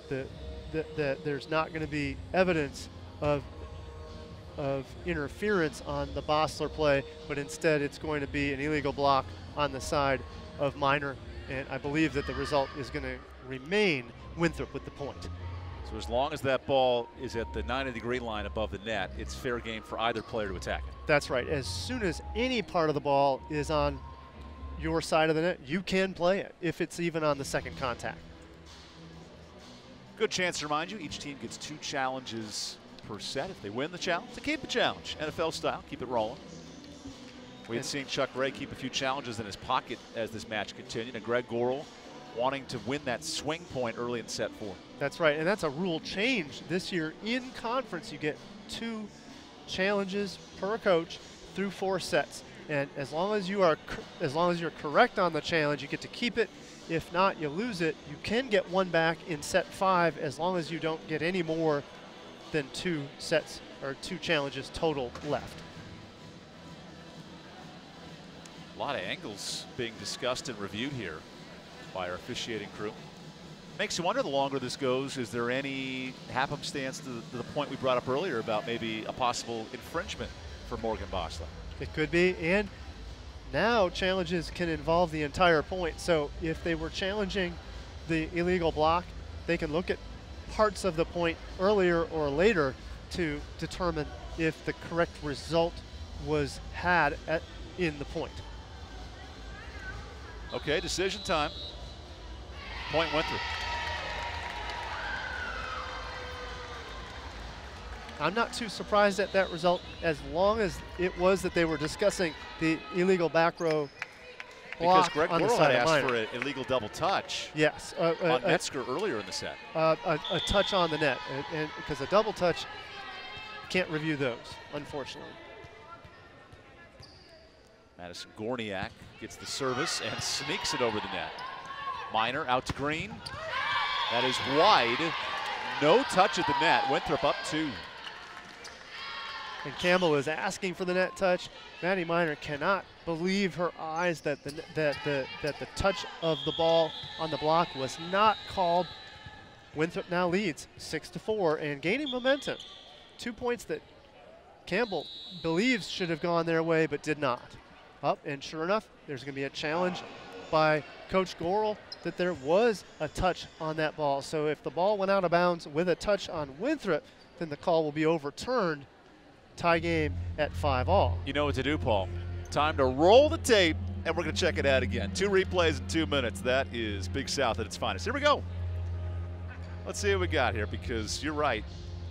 that there's not going to be evidence of interference on the Bossler play, but instead it's going to be an illegal block on the side of Minor. And I believe that the result is going to remain Winthrop with the point. So as long as that ball is at the 90-degree line above the net, it's fair game for either player to attack it. That's right. As soon as any part of the ball is on your side of the net, you can play it, if it's even on the second contact. Good chance to remind you, each team gets 2 challenges per set. If they win the challenge, they keep the challenge. NFL style, keep it rolling. We had seen Chuck Ray keep a few challenges in his pocket as this match continued, and Greg Gorel wanting to win that swing point early in set 4. That's right, and that's a rule change this year. In conference, you get 2 challenges per coach through 4 sets, and as long as you're correct on the challenge, you get to keep it. If not, you lose it. You can get 1 back in set 5 as long as you don't get any more than 2 sets or 2 challenges total left. A lot of angles being discussed and reviewed here by our officiating crew. Makes you wonder, the longer this goes, is there any happenstance to the point we brought up earlier about maybe a possible infringement for Morgan Bossler? It could be, and now challenges can involve the entire point. So if they were challenging the illegal block, they can look at parts of the point earlier or later to determine if the correct result was had in the point. Okay, decision time. Point Winthrop. I'm not too surprised at that result, as long as it was that they were discussing the illegal back row block. Because Greg on the Gorel side had of asked Minor. for an illegal double touch. Yes. On Metzger earlier in the set. A touch on the net, and because a double touch, can't review those, unfortunately. Madison Gorniak gets the service and sneaks it over the net. Minor out to Green. That is wide. No touch at the net. Winthrop up 2. And Campbell is asking for the net touch. Maddie Minor cannot believe her eyes that the touch of the ball on the block was not called. Winthrop now leads 6-4 and gaining momentum. 2 points that Campbell believes should have gone their way but did not. Up, and sure enough, there's going to be a challenge by Coach Gorel that there was a touch on that ball. So if the ball went out of bounds with a touch on Winthrop, then the call will be overturned. Tie game at 5-all. You know what to do, Paul. Time to roll the tape, and we're going to check it out again. 2 replays in 2 minutes. That is Big South at its finest. Here we go. Let's see what we got here, because you're right.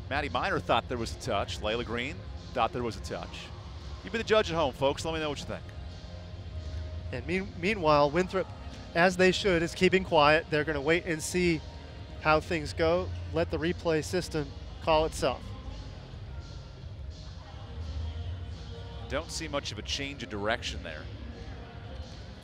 Maddie Minor thought there was a touch. Layla Green thought there was a touch. You be the judge at home, folks. Let me know what you think. And meanwhile, Winthrop, as they should, is keeping quiet. They're going to wait and see how things go. Let the replay system call itself. Don't see much of a change of direction there.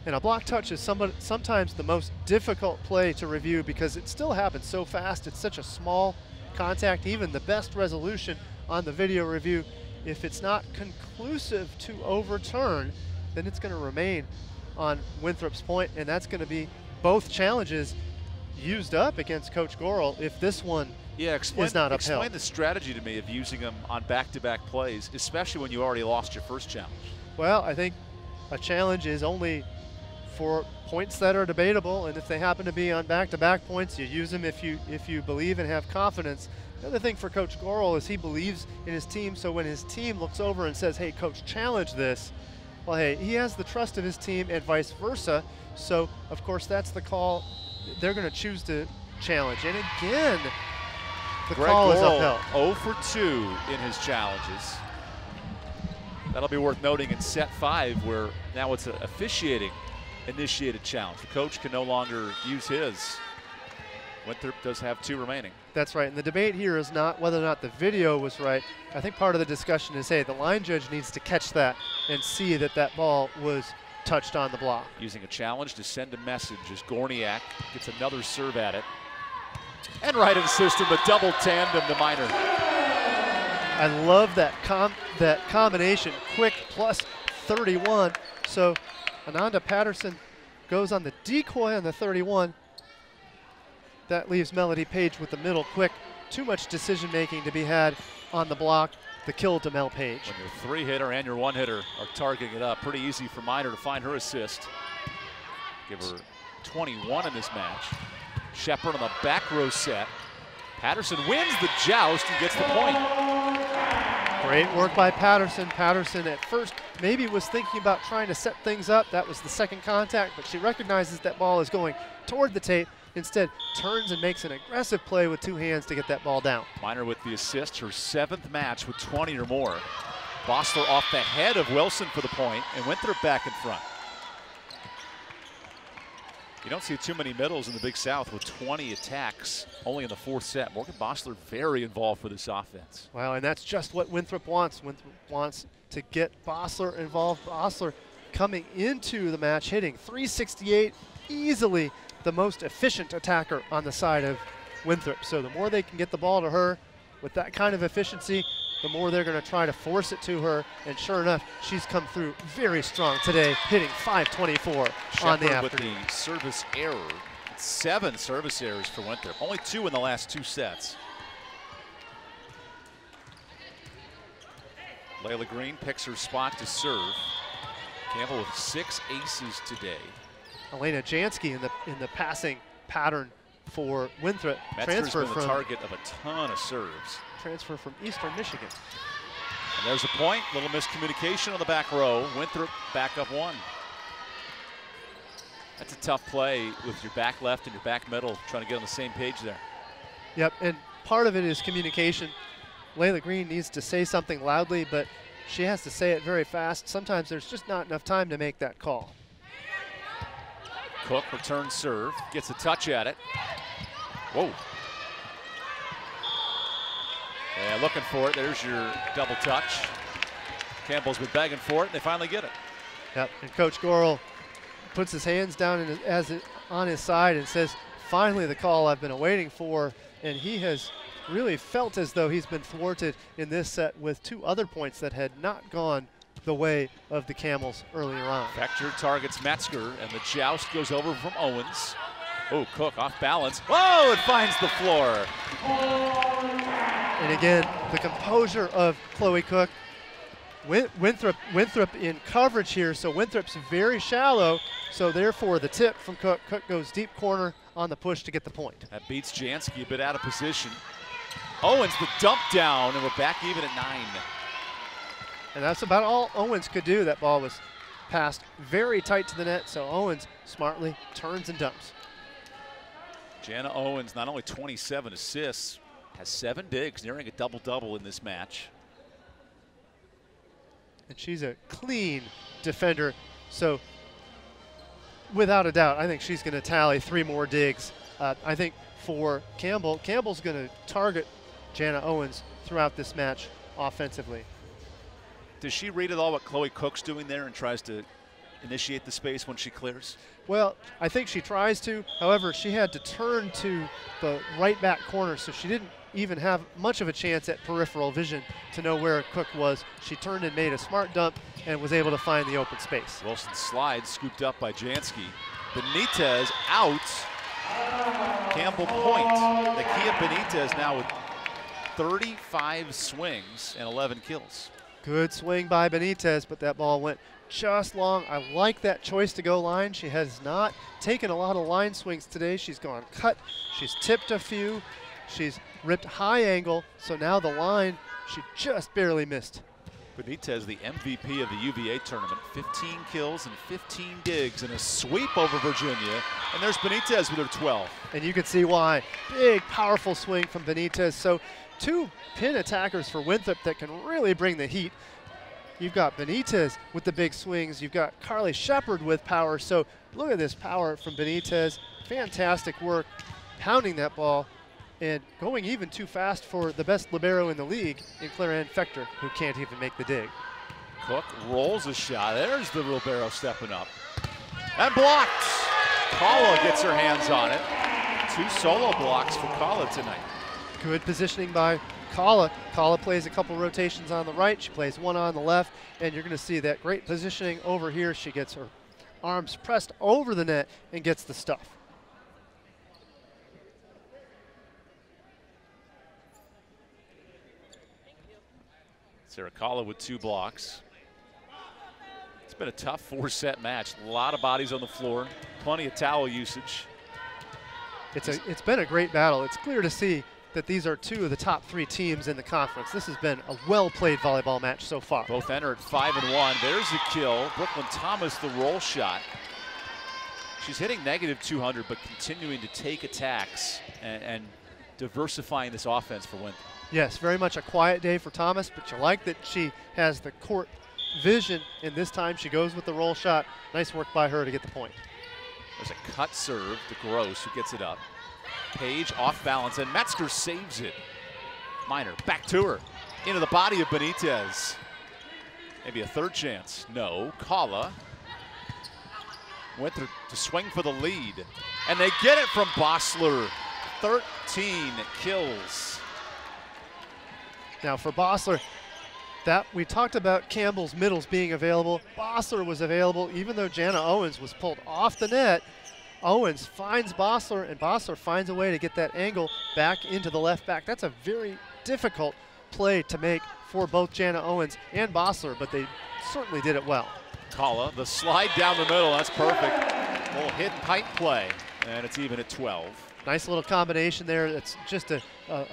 And a block touch is sometimes the most difficult play to review because it still happens so fast. It's such a small contact. Even the best resolution on the video review, if it's not conclusive to overturn, then it's going to remain on Winthrop's point, and that's going to be both challenges used up against Coach Gorel if this one is not upheld. Explain the strategy to me of using them on back-to-back plays, especially when you already lost your first challenge. Well, I think a challenge is only for points that are debatable, and if they happen to be on back-to-back points, you use them if you believe and have confidence. The other thing for Coach Gorel is he believes in his team, so when his team looks over and says, hey, Coach, challenge this, well, hey, he has the trust of his team and vice versa, so of course that's the call they're going to choose to challenge. And again, the call is upheld. 0 for 2 in his challenges. That'll be worth noting in set 5, where now it's an officiating initiated challenge. The coach can no longer use his. Winthrop does have 2 remaining. That's right. And the debate here is not whether or not the video was right. I think part of the discussion is, hey, the line judge needs to catch that and see that that ball was touched on the block. Using a challenge to send a message as Gorniak gets another serve at it. And right in the system, a double tandem to Miner. I love that combination, quick plus 31. So Ananda Patterson goes on the decoy on the 31. That leaves Melody Page with the middle quick. Too much decision making to be had on the block. The kill to Mel Page. When your 3-hitter and your 1-hitter are targeting it up, pretty easy for Miner to find her assist. Give her 21 in this match. Shepard on the back row set. Patterson wins the joust and gets the point. Great work by Patterson. Patterson at first maybe was thinking about trying to set things up. That was the second contact, but she recognizes that ball is going toward the tape. Instead, turns and makes an aggressive play with 2 hands to get that ball down. Miner with the assist, her 7th match with 20 or more. Bossler off the head of Wilson for the point, and Winthrop back in front. You don't see too many middles in the Big South with 20 attacks only in the 4th set. Morgan Bossler very involved for this offense. Wow, and that's just what Winthrop wants. Winthrop wants to get Bossler involved. Bossler coming into the match, hitting .368, easily the most efficient attacker on the side of Winthrop. So the more they can get the ball to her with that kind of efficiency, the more they're going to try to force it to her. And sure enough, she's come through very strong today, hitting .524 on the afternoon. With the service error. 7 service errors for Winthrop. Only 2 in the last 2 sets. Layla Green picks her spot to serve. Campbell with 6 aces today. Elena Jansky in the passing pattern for Winthrop. Metzger's been the target of a ton of serves. Transfer from Eastern Michigan. And there's a point, little miscommunication on the back row. Winthrop back up 1. That's a tough play with your back left and your back middle trying to get on the same page there. Yep, and part of it is communication. Layla Green needs to say something loudly, but she has to say it very fast. Sometimes there's just not enough time to make that call. Cook returns serve, gets a touch at it. Whoa. Yeah, looking for it. There's your double touch. Campbell's been begging for it, and they finally get it. Yep, and Coach Gorel puts his hands down on his side and says, finally the call I've been waiting for, and he has really felt as though he's been thwarted in this set with 2 other points that had not gone the way of the Camels earlier on. Vector targets Metzger, and the joust goes over from Owens. Oh, Cook off balance. Whoa, it finds the floor. And again, the composure of Chloe Cook. Winthrop in coverage here, so Winthrop's very shallow, so therefore the tip from Cook. Cook goes deep corner on the push to get the point. That beats Jansky a bit out of position. Owens the dump down, and we're back even at 9. And that's about all Owens could do. That ball was passed very tight to the net, so Owens smartly turns and dumps. Jana Owens, not only 27 assists, has 7 digs, nearing a double-double in this match. And she's a clean defender, so without a doubt, I think she's going to tally 3 more digs. I think for Campbell's going to target Jana Owens throughout this match offensively. Does she read at all what Chloe Cook's doing there and tries to initiate the space when she clears? Well, I think she tries to. However, she had to turn to the right back corner, so she didn't even have much of a chance at peripheral vision to know where Cook was. She turned and made a smart dump and was able to find the open space. Wilson slides, scooped up by Jansky. Benitez out. Campbell point. Nakia Benitez now with 35 swings and 11 kills. Good swing by Benitez, but that ball went just long. I like that choice to go line. She has not taken a lot of line swings today. She's gone cut, she's tipped a few, she's ripped high angle, so now the line, she just barely missed. Benitez, the MVP of the UVA tournament, 15 kills and 15 digs and a sweep over Virginia. And there's Benitez with her 12. And you can see why. Big, powerful swing from Benitez. So 2 pin attackers for Winthrop that can really bring the heat. You've got Benitez with the big swings. You've got Carly Shepard with power. So look at this power from Benitez. Fantastic work. pounding that ball and going even too fast for the best libero in the league in Claire-Anne Fector, who can't even make the dig. Cook rolls a shot. There's the libero stepping up. And blocked. Kala gets her hands on it. 2 solo blocks for Kala tonight. Good positioning by Kala. Kala plays a couple rotations on the right. She plays one on the left. And you're going to see that great positioning over here. She gets her arms pressed over the net and gets the stuff. Sarah Kala with 2 blocks. It's been a tough 4-set match. A lot of bodies on the floor, plenty of towel usage. It's been a great battle. It's clear to see that these are 2 of the top 3 teams in the conference. This has been a well-played volleyball match so far. Both enter at 5-1. There's a kill. Brooklyn Thomas, the roll shot. She's hitting -200, but continuing to take attacks and diversifying this offense for Winthrop. Yes, very much a quiet day for Thomas, but you like that she has the court vision, and this time she goes with the roll shot. Nice work by her to get the point. There's a cut serve to Gross, who gets it up. Page off balance, and Metzger saves it. Miner back to her, into the body of Benitez. Maybe a 3rd chance. No, Kala went through to swing for the lead, and they get it from Bossler. 13 kills. Now for Bossler, that we talked about Campbell's middles being available. Bossler was available, even though Jana Owens was pulled off the net. Owens finds Bossler, and Bossler finds a way to get that angle back into the left back. That's a very difficult play to make for both Jana Owens and Bossler, but they certainly did it well. Kala, the slide down the middle, that's perfect. Little hidden pipe play, and it's even at 12. Nice little combination there. It's just a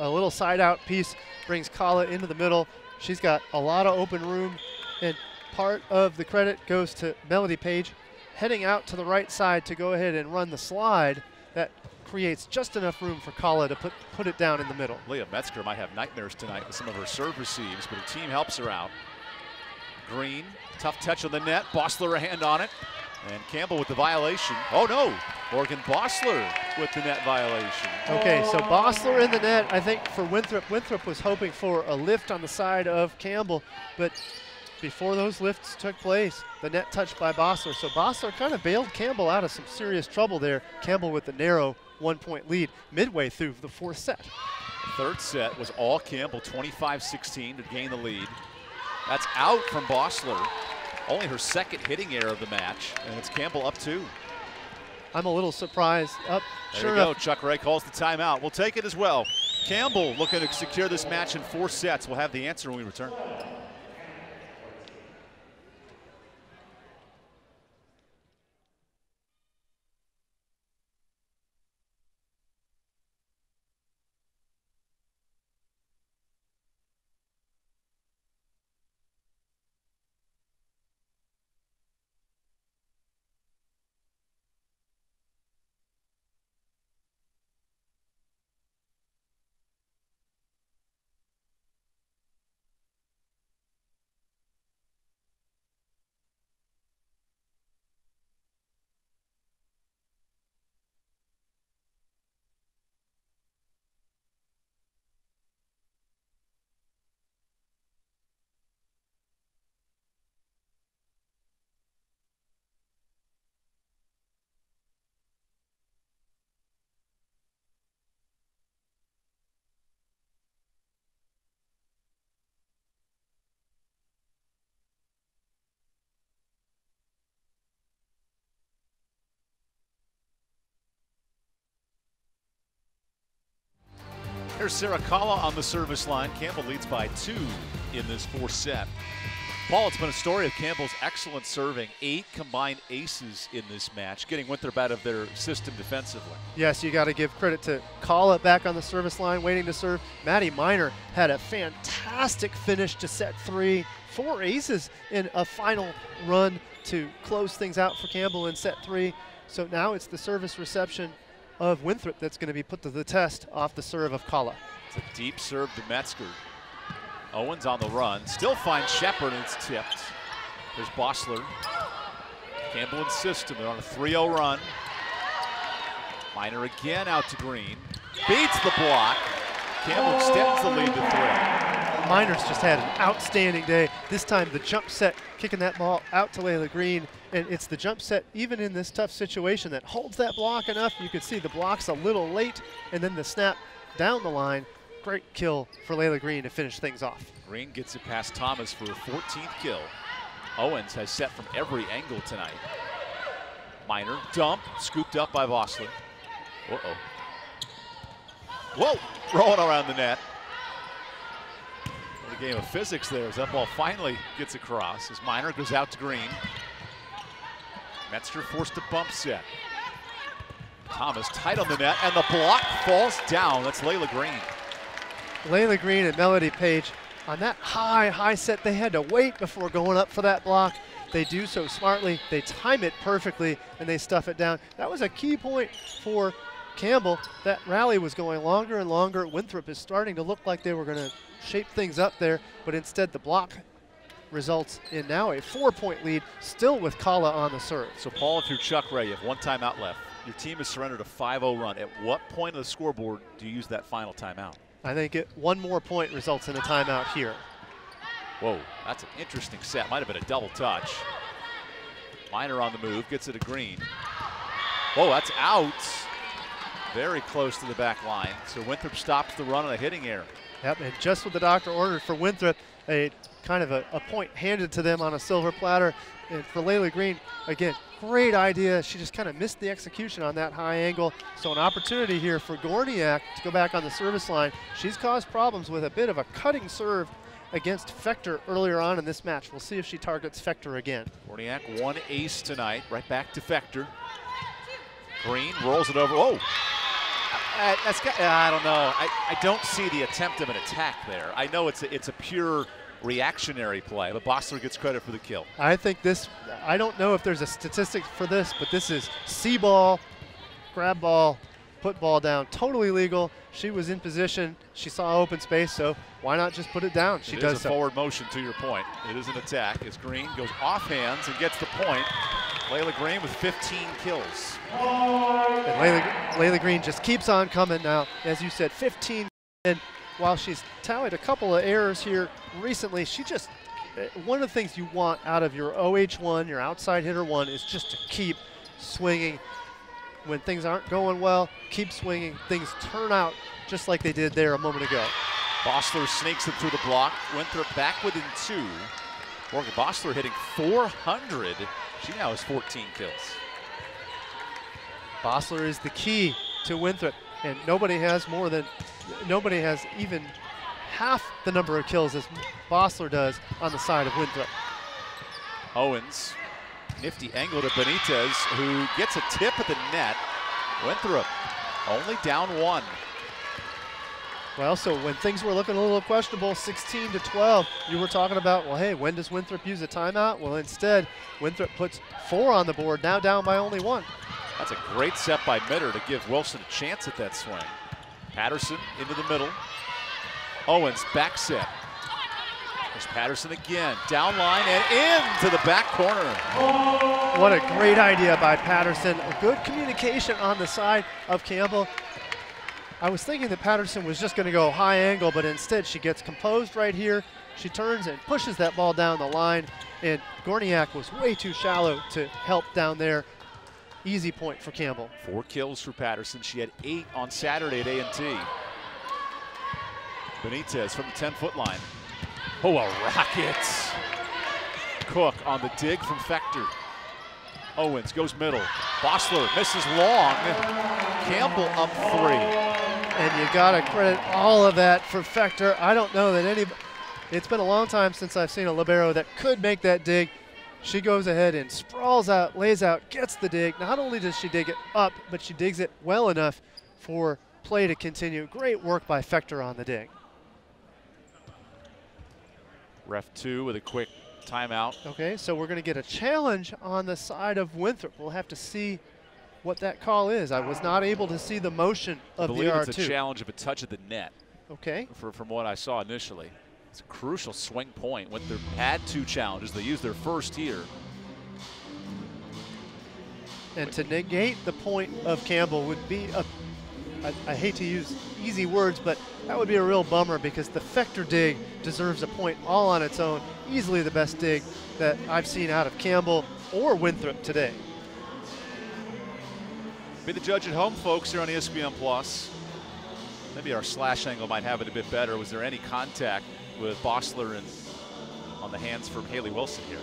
little side out piece, brings Kala into the middle. She's got a lot of open room, and part of the credit goes to Melody Page, heading out to the right side to go ahead and run the slide. That creates just enough room for Kala to put it down in the middle. Leah Metzger might have nightmares tonight with some of her serve receives, but her team helps her out. Green, tough touch on the net. Bossler a hand on it. And Campbell with the violation. Oh no, Morgan Bossler with the net violation. Okay, so Bossler in the net, I think for Winthrop. Winthrop was hoping for a lift on the side of Campbell, but before those lifts took place, the net touched by Bossler. So Bossler kind of bailed Campbell out of some serious trouble there. Campbell with the narrow 1-point lead midway through the 4th set. The 3rd set was all Campbell, 25-16 to gain the lead. That's out from Bossler. Only her 2nd hitting error of the match, and it's Campbell up 2. I'm a little surprised. There sure you go. enough. Chuck Ray calls the timeout. We'll take it as well. Campbell looking to secure this match in 4 sets. We'll have the answer when we return. Here's Sarah Kala on the service line. Campbell leads by 2 in this 4th set. Paul, it's been a story of Campbell's excellent serving. 8 combined aces in this match, getting Winthrop out of their system defensively. Yes, you got to give credit to Kala back on the service line, waiting to serve. Maddie Miner had a fantastic finish to set 3. 4 aces in a final run to close things out for Campbell in set 3. So now it's the service reception of Winthrop that's going to be put to the test off the serve of Kala. It's a deep serve to Metzger. Owens on the run, still finds Shepard, and it's tipped. There's Bossler. Campbell and system, they're on a 3-0 run. Minor again out to Green. Beats the block. Campbell extends the lead to 3. Minor's just had an outstanding day. This time the jump set, kicking that ball out to Layla Green. And it's the jump set, even in this tough situation, that holds that block enough. You can see the block's a little late, and then the snap down the line. Great kill for Layla Green to finish things off. Green gets it past Thomas for a 14th kill. Owens has set from every angle tonight. Minor, dump, scooped up by Vossler. Uh-oh. Whoa, rolling around the net. A game of physics there as that ball finally gets across as Minor goes out to Green. Metzger forced a bump set. Thomas tight on the net, and the block falls down. That's Layla Green. Layla Green and Melody Page on that high set. They had to wait before going up for that block. They do so smartly. They time it perfectly, and they stuff it down. That was a key point for Campbell. That rally was going longer and longer. Winthrop is starting to look like they were going to shape things up there, but instead the block results in now a 4-point lead, still with Kala on the serve. So Paul, if you're Chuck Ray, you have one timeout left. Your team has surrendered a 5-0 run. At what point of the scoreboard do you use that final timeout? I think one more point results in a timeout here. Whoa, that's an interesting set. Might have been a double touch. Minor on the move, gets it to Green. Whoa, that's out. Very close to the back line. So Winthrop stops the run on a hitting error. Yep, and just what the doctor ordered for Winthrop, a kind of a point handed to them on a silver platter. And for Layla Green, again, great idea. She just kind of missed the execution on that high angle. So an opportunity here for Gorniak to go back on the service line. She's caused problems with a bit of a cutting serve against Fector earlier on in this match. We'll see if she targets Fector again. Gorniak, one ace tonight, right back to Fector. Green rolls it over. Oh! I don't know. I don't see the attempt of an attack there. I know it's a pure reactionary play, but Bossler gets credit for the kill. I think this, I don't know if there's a statistic for this, but this is see ball, grab ball, put ball down. Totally legal. She was in position. She saw open space, so why not just put it down? She does so. It is a forward motion, to your point. It is an attack as Green goes off hands and gets the point. Layla Green with 15 kills. And Layla Green just keeps on coming now. As you said, 15. And while she's tallied a couple of errors here recently, she just, one of the things you want out of your OH1, your outside hitter one, is just to keep swinging. When things aren't going well, keep swinging. Things turn out just like they did there a moment ago. Bossler sneaks it through the block. Winthrop back within 2. Morgan Bossler hitting 400. She now has 14 kills. Bossler is the key to Winthrop, and nobody has even half the number of kills as Bossler does on the side of Winthrop. Owens, nifty angle to Benitez, who gets a tip at the net. Winthrop only down 1. Well, so when things were looking a little questionable, 16-12, you were talking about, well, hey, when does Winthrop use a timeout? Well, instead, Winthrop puts 4 on the board, now down by only 1. That's a great set by Mitter to give Wilson a chance at that swing. Patterson into the middle. Owens back set. There's Patterson again, down line and into the back corner. What a great idea by Patterson. A good communication on the side of Campbell. I was thinking that Patterson was just going to go high angle, but instead she gets composed right here. She turns and pushes that ball down the line, and Gorniak was way too shallow to help down there. Easy point for Campbell. 4 kills for Patterson. She had 8 on Saturday at A&T. Benitez from the 10-foot line. Oh, a rocket. Cook on the dig from Fector. Owens goes middle. Bossler misses long. Campbell up 3. And you gotta credit all of that for Fector. I don't know that it's been a long time since I've seen a libero that could make that dig. She goes ahead and sprawls out, lays out, gets the dig. Not only does she dig it up, but she digs it well enough for play to continue. Great work by Fector on the dig. Ref 2 with a quick timeout. Okay, so we're gonna get a challenge on the side of Winthrop. We'll have to see what that call is. I was not able to see the motion of the R2. I believe it's a challenge of a touch of the net. Okay. From what I saw initially. It's a crucial swing point. Winthrop had 2 challenges. They used their first here. And to negate the point of Campbell would be I hate to use easy words, but that would be a real bummer because the Fector dig deserves a point all on its own. Easily the best dig that I've seen out of Campbell or Winthrop today. Be the judge at home, folks, here on ESPN Plus. Maybe our slash angle might have it a bit better. Was there any contact with Bossler and on the hands from Haley Wilson here?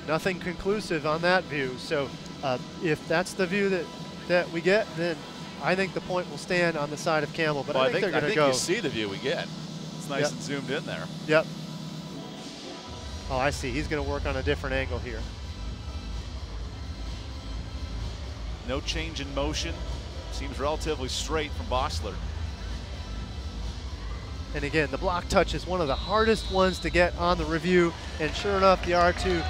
Nothing conclusive on that view. So if that's the view that we get, then I think the point will stand on the side of Campbell. But well, I think they're going to go. You see the view we get. It's nice and zoomed in there. Yep. Oh, I see. He's going to work on a different angle here. No change in motion. Seems relatively straight from Bossler. And again, the block touch is one of the hardest ones to get on the review. And sure enough, the R2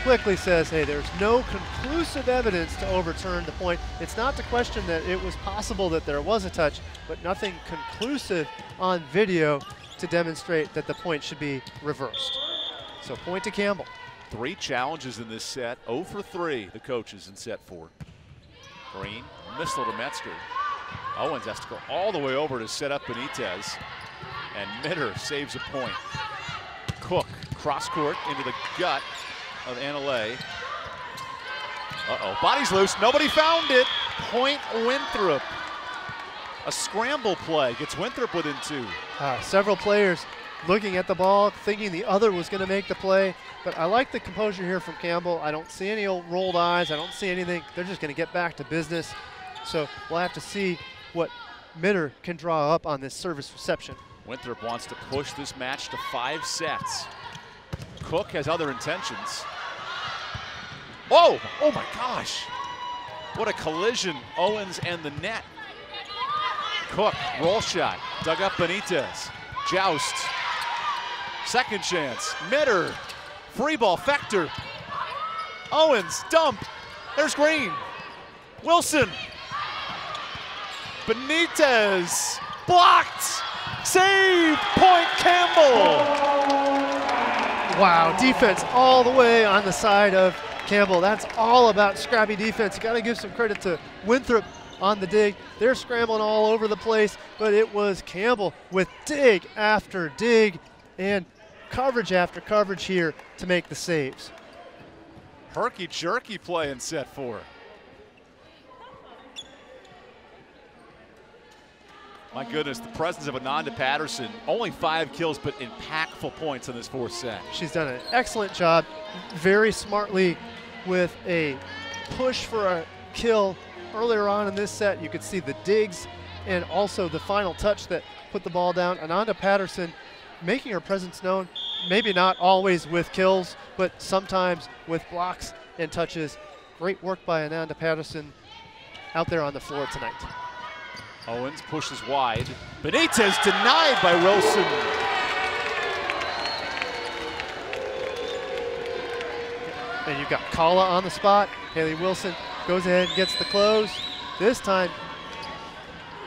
quickly says, hey, there's no conclusive evidence to overturn the point. It's not to question that it was possible that there was a touch, but nothing conclusive on video to demonstrate that the point should be reversed. So point to Campbell. 3 challenges in this set, 0 for 3, the coaches in set 4. Green, missile to Metzger. Owens has to go all the way over to set up Benitez. And Mitter saves a point. Cook, cross court into the gut of Anale. Uh-oh, body's loose, nobody found it. Point Winthrop. A scramble play gets Winthrop within 2. Several players looking at the ball, thinking the other was going to make the play. But I like the composure here from Campbell. I don't see any old rolled eyes. I don't see anything. They're just going to get back to business. So we'll have to see what Mitter can draw up on this service reception. Winthrop wants to push this match to 5 sets. Cook has other intentions. Oh my gosh. What a collision, Owens and the net. Cook, roll shot, dug up Benitez. Joust, second chance, Mitter, free ball, Fector. Owens, dump, there's Green. Wilson, Benitez, blocked, save, point Campbell. Wow, defense all the way on the side of Campbell. That's all about scrappy defense. You got to give some credit to Winthrop on the dig. They're scrambling all over the place, but it was Campbell with dig after dig and coverage after coverage here to make the saves. Herky-jerky play in set 4. My goodness, the presence of Ananda Patterson, only 5 kills, but impactful points in this 4th set. She's done an excellent job, very smartly with a push for a kill earlier on in this set. You could see the digs and also the final touch that put the ball down. Ananda Patterson making her presence known, maybe not always with kills, but sometimes with blocks and touches. Great work by Ananda Patterson out there on the floor tonight. Owens pushes wide. Benitez denied by Wilson. And you've got Kala on the spot. Haley Wilson goes ahead and gets the close. This time,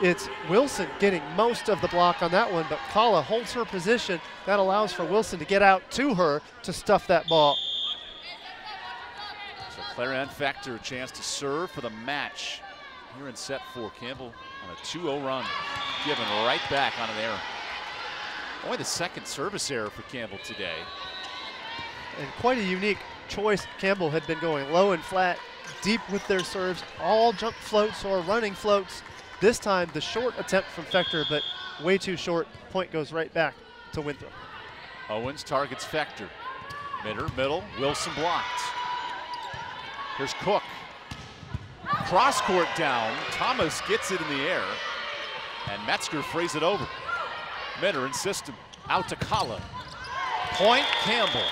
it's Wilson getting most of the block on that one, but Kala holds her position. That allows for Wilson to get out to her to stuff that ball. So Claire Fector, a chance to serve for the match here in set 4. Campbell on a 2-0 run, given right back on an error. Only the 2nd service error for Campbell today. And quite a unique choice. Campbell had been going low and flat, deep with their serves, all jump floats or running floats. This time the short attempt from Fector, but way too short. Point goes right back to Winthrop. Owens targets Fector. Mitter, middle, Wilson blocked. Here's Cook. Cross court down, Thomas gets it in the air, and Metzger frees it over. Mitter in system, out to Kala. Point Campbell.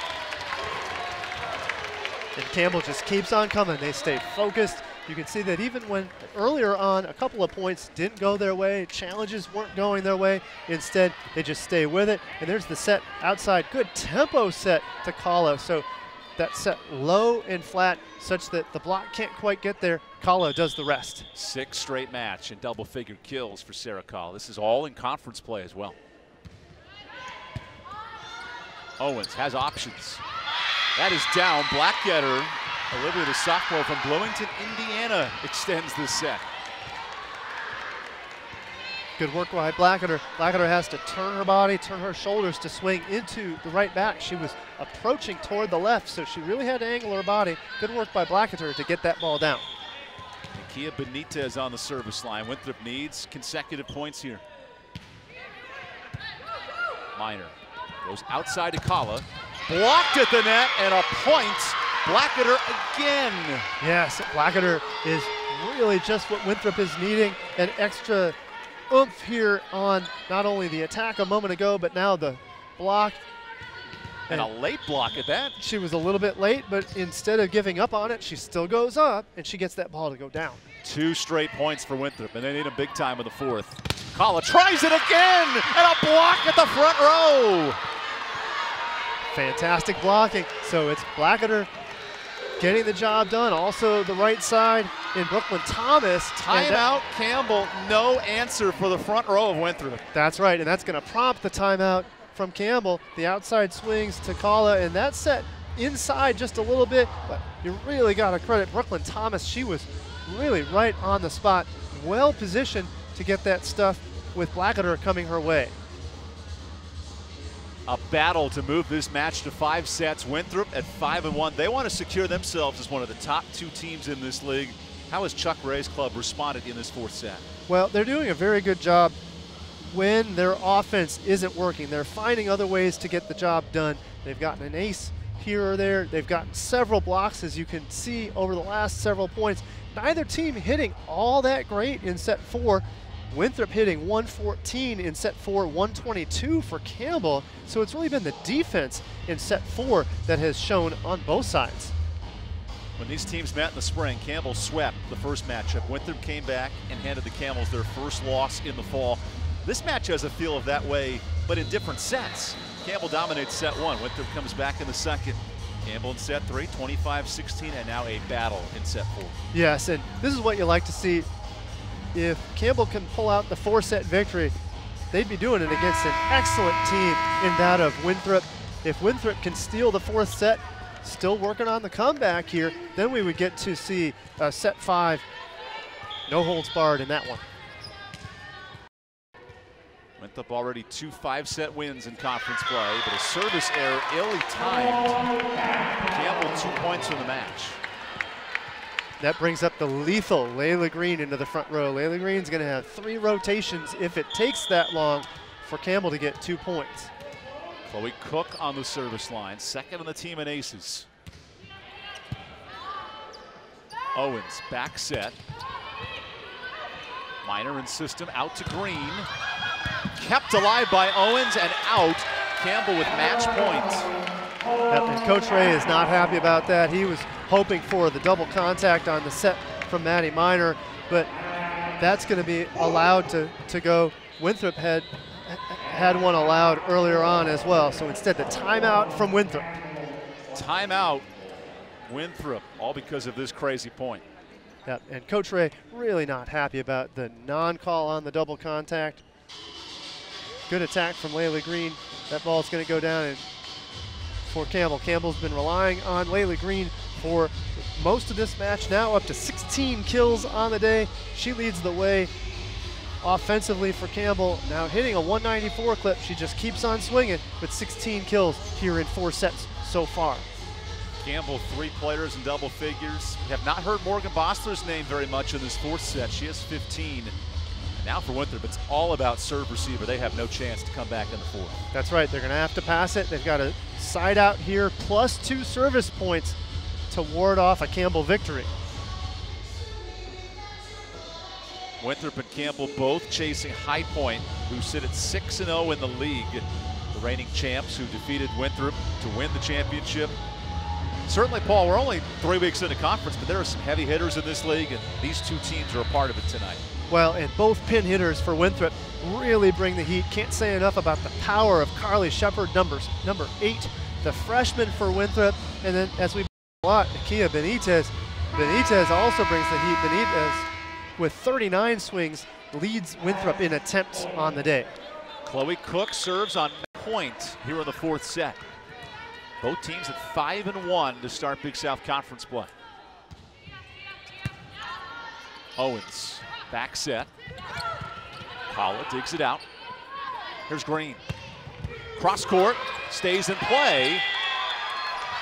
And Campbell just keeps on coming. They stay focused. You can see that even when earlier on a couple of points didn't go their way, challenges weren't going their way, instead they just stay with it. And there's the set outside, good tempo set to Kala. So that set low and flat such that the block can't quite get there. Kala does the rest. 6th straight match and double-figure kills for Sarah Kala. This is all in conference play as well. Owens has options. That is down. Blackgetter, Olivia, the sophomore from Bloomington, Indiana, extends this set. Good work by Blackgetter. Blackgetter has to turn her body, turn her shoulders to swing into the right back. She was approaching toward the left, so she really had to angle her body. Good work by Blackgetter to get that ball down. Kia Benitez on the service line. Winthrop needs consecutive points here. Minor goes outside to Kala. Blocked at the net and a point. Blackgetter again. Yes, Blackgetter is really just what Winthrop is needing. An extra oomph here on not only the attack a moment ago, but now the block. And a late block at that. She was a little bit late, but instead of giving up on it, she still goes up, and she gets that ball to go down. 2 straight points for Winthrop, and they need them big time in the 4th. Kala tries it again, and a block at the front row. Fantastic blocking. So it's Blackgetter getting the job done. Also the right side in Brooklyn Thomas. Timeout, Campbell, no answer for the front row of Winthrop. That's right, and that's going to prompt the timeout from Campbell. The outside swings to Kala, and that set inside just a little bit, but you really got to credit Brooklyn Thomas. She was really right on the spot, well positioned to get that stuff with Blackgetter coming her way. A battle to move this match to 5 sets. Winthrop at 5-1. They want to secure themselves as one of the top 2 teams in this league. How has Chuck Ray's club responded in this 4th set? Well, they're doing a very good job when their offense isn't working. They're finding other ways to get the job done. They've gotten an ace here or there. They've gotten several blocks, as you can see over the last several points. Neither team hitting all that great in set 4. Winthrop hitting 114 in set 4, 122 for Campbell. So it's really been the defense in set 4 that has shown on both sides. When these teams met in the spring, Campbell swept the first matchup. Winthrop came back and handed the Camels their first loss in the fall. This match has a feel of that way, but in different sets. Campbell dominates set 1. Winthrop comes back in the second. Campbell in set 3, 25-16, and now a battle in set 4. Yes, and this is what you like to see. If Campbell can pull out the 4-set victory, they'd be doing it against an excellent team in that of Winthrop. If Winthrop can steal the 4th set, still working on the comeback here, then we would get to see set 5, no holds barred in that one. Winthrop already 2 5-set wins in conference play, but a service error ill-timed. Campbell 2 points from the match. That brings up the lethal Layla Green into the front row. Layla Green's going to have 3 rotations if it takes that long for Campbell to get 2 points. Chloe Cook on the service line, second on the team in aces. Owens, back set. Minor in system, out to Green. Kept alive by Owens and out. Campbell with match point. And Coach Ray is not happy about that. He was hoping for the double contact on the set from Maddie Minor, but that's going to be allowed to go. Winthrop had one allowed earlier on as well, so instead the timeout from Winthrop. Timeout, Winthrop, all because of this crazy point. Yep, and Coach Ray really not happy about the non-call on the double contact. Good attack from Layla Green. That ball's going to go down and for Campbell. Campbell's been relying on Layla Green for most of this match, now up to 16 kills on the day. She leads the way offensively for Campbell, now hitting a 194 clip. She just keeps on swinging with 16 kills here in 4 sets so far. Campbell 3 players in double figures. We have not heard Morgan Bostler's name very much in this 4th set. She has 15. Now for Winthrop, it's all about serve receiver. They have no chance to come back in the 4th. That's right, they're gonna have to pass it. They've got a side out here, plus 2 service points to ward off a Campbell victory. Winthrop and Campbell both chasing High Point, who sit at 6-0 in the league. The reigning champs who defeated Winthrop to win the championship. Certainly, Paul, we're only 3 weeks into conference, but there are some heavy hitters in this league, and these 2 teams are a part of it tonight. Well, and both pin hitters for Winthrop really bring the heat. Can't say enough about the power of Carly Shepard, number 8, the freshman for Winthrop. And then, as we a lot, Kia Benitez. Benitez also brings the heat. Benitez, with 39 swings, leads Winthrop in attempts on the day. Chloe Cook serves on point here in the 4th set. Both teams at 5-1 to start Big South Conference play. Owens, back set. Paula digs it out. Here's Green. Cross court, stays in play.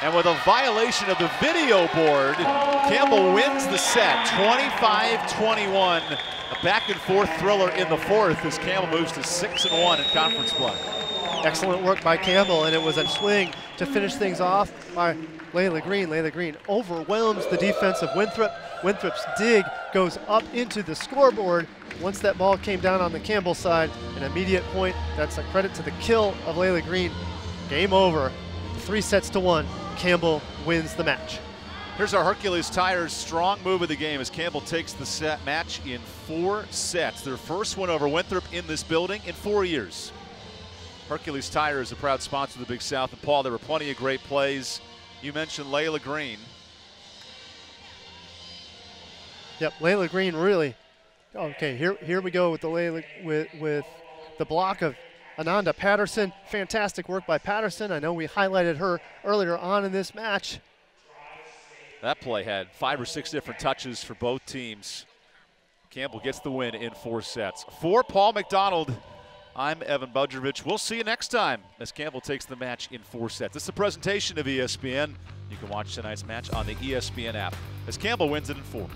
And with a violation of the video board, Campbell wins the set, 25-21. A back and forth thriller in the fourth as Campbell moves to 6-1 in conference play. Excellent work by Campbell, and it was a swing to finish things off by Layla Green. Layla Green overwhelms the defense of Winthrop. Winthrop's dig goes up into the scoreboard. Once that ball came down on the Campbell side, an immediate point. That's a credit to the kill of Layla Green. Game over, 3-1. Campbell wins the match. Here's our Hercules Tires strong move of the game as Campbell takes the match in 4 sets. Their first win over Winthrop in this building in 4 years. Hercules Tire is a proud sponsor of the Big South. And Paul, there were plenty of great plays. You mentioned Layla Green. Yep, Layla Green really. Okay, here we go with the Layla with the block of Ananda Patterson. Fantastic work by Patterson. I know we highlighted her earlier on in this match. That play had 5 or 6 different touches for both teams. Campbell gets the win in 4 sets. For Paul McDonald, I'm Evan Budrovich. We'll see you next time as Campbell takes the match in 4 sets. This is a presentation of ESPN. You can watch tonight's match on the ESPN app as Campbell wins it in 4.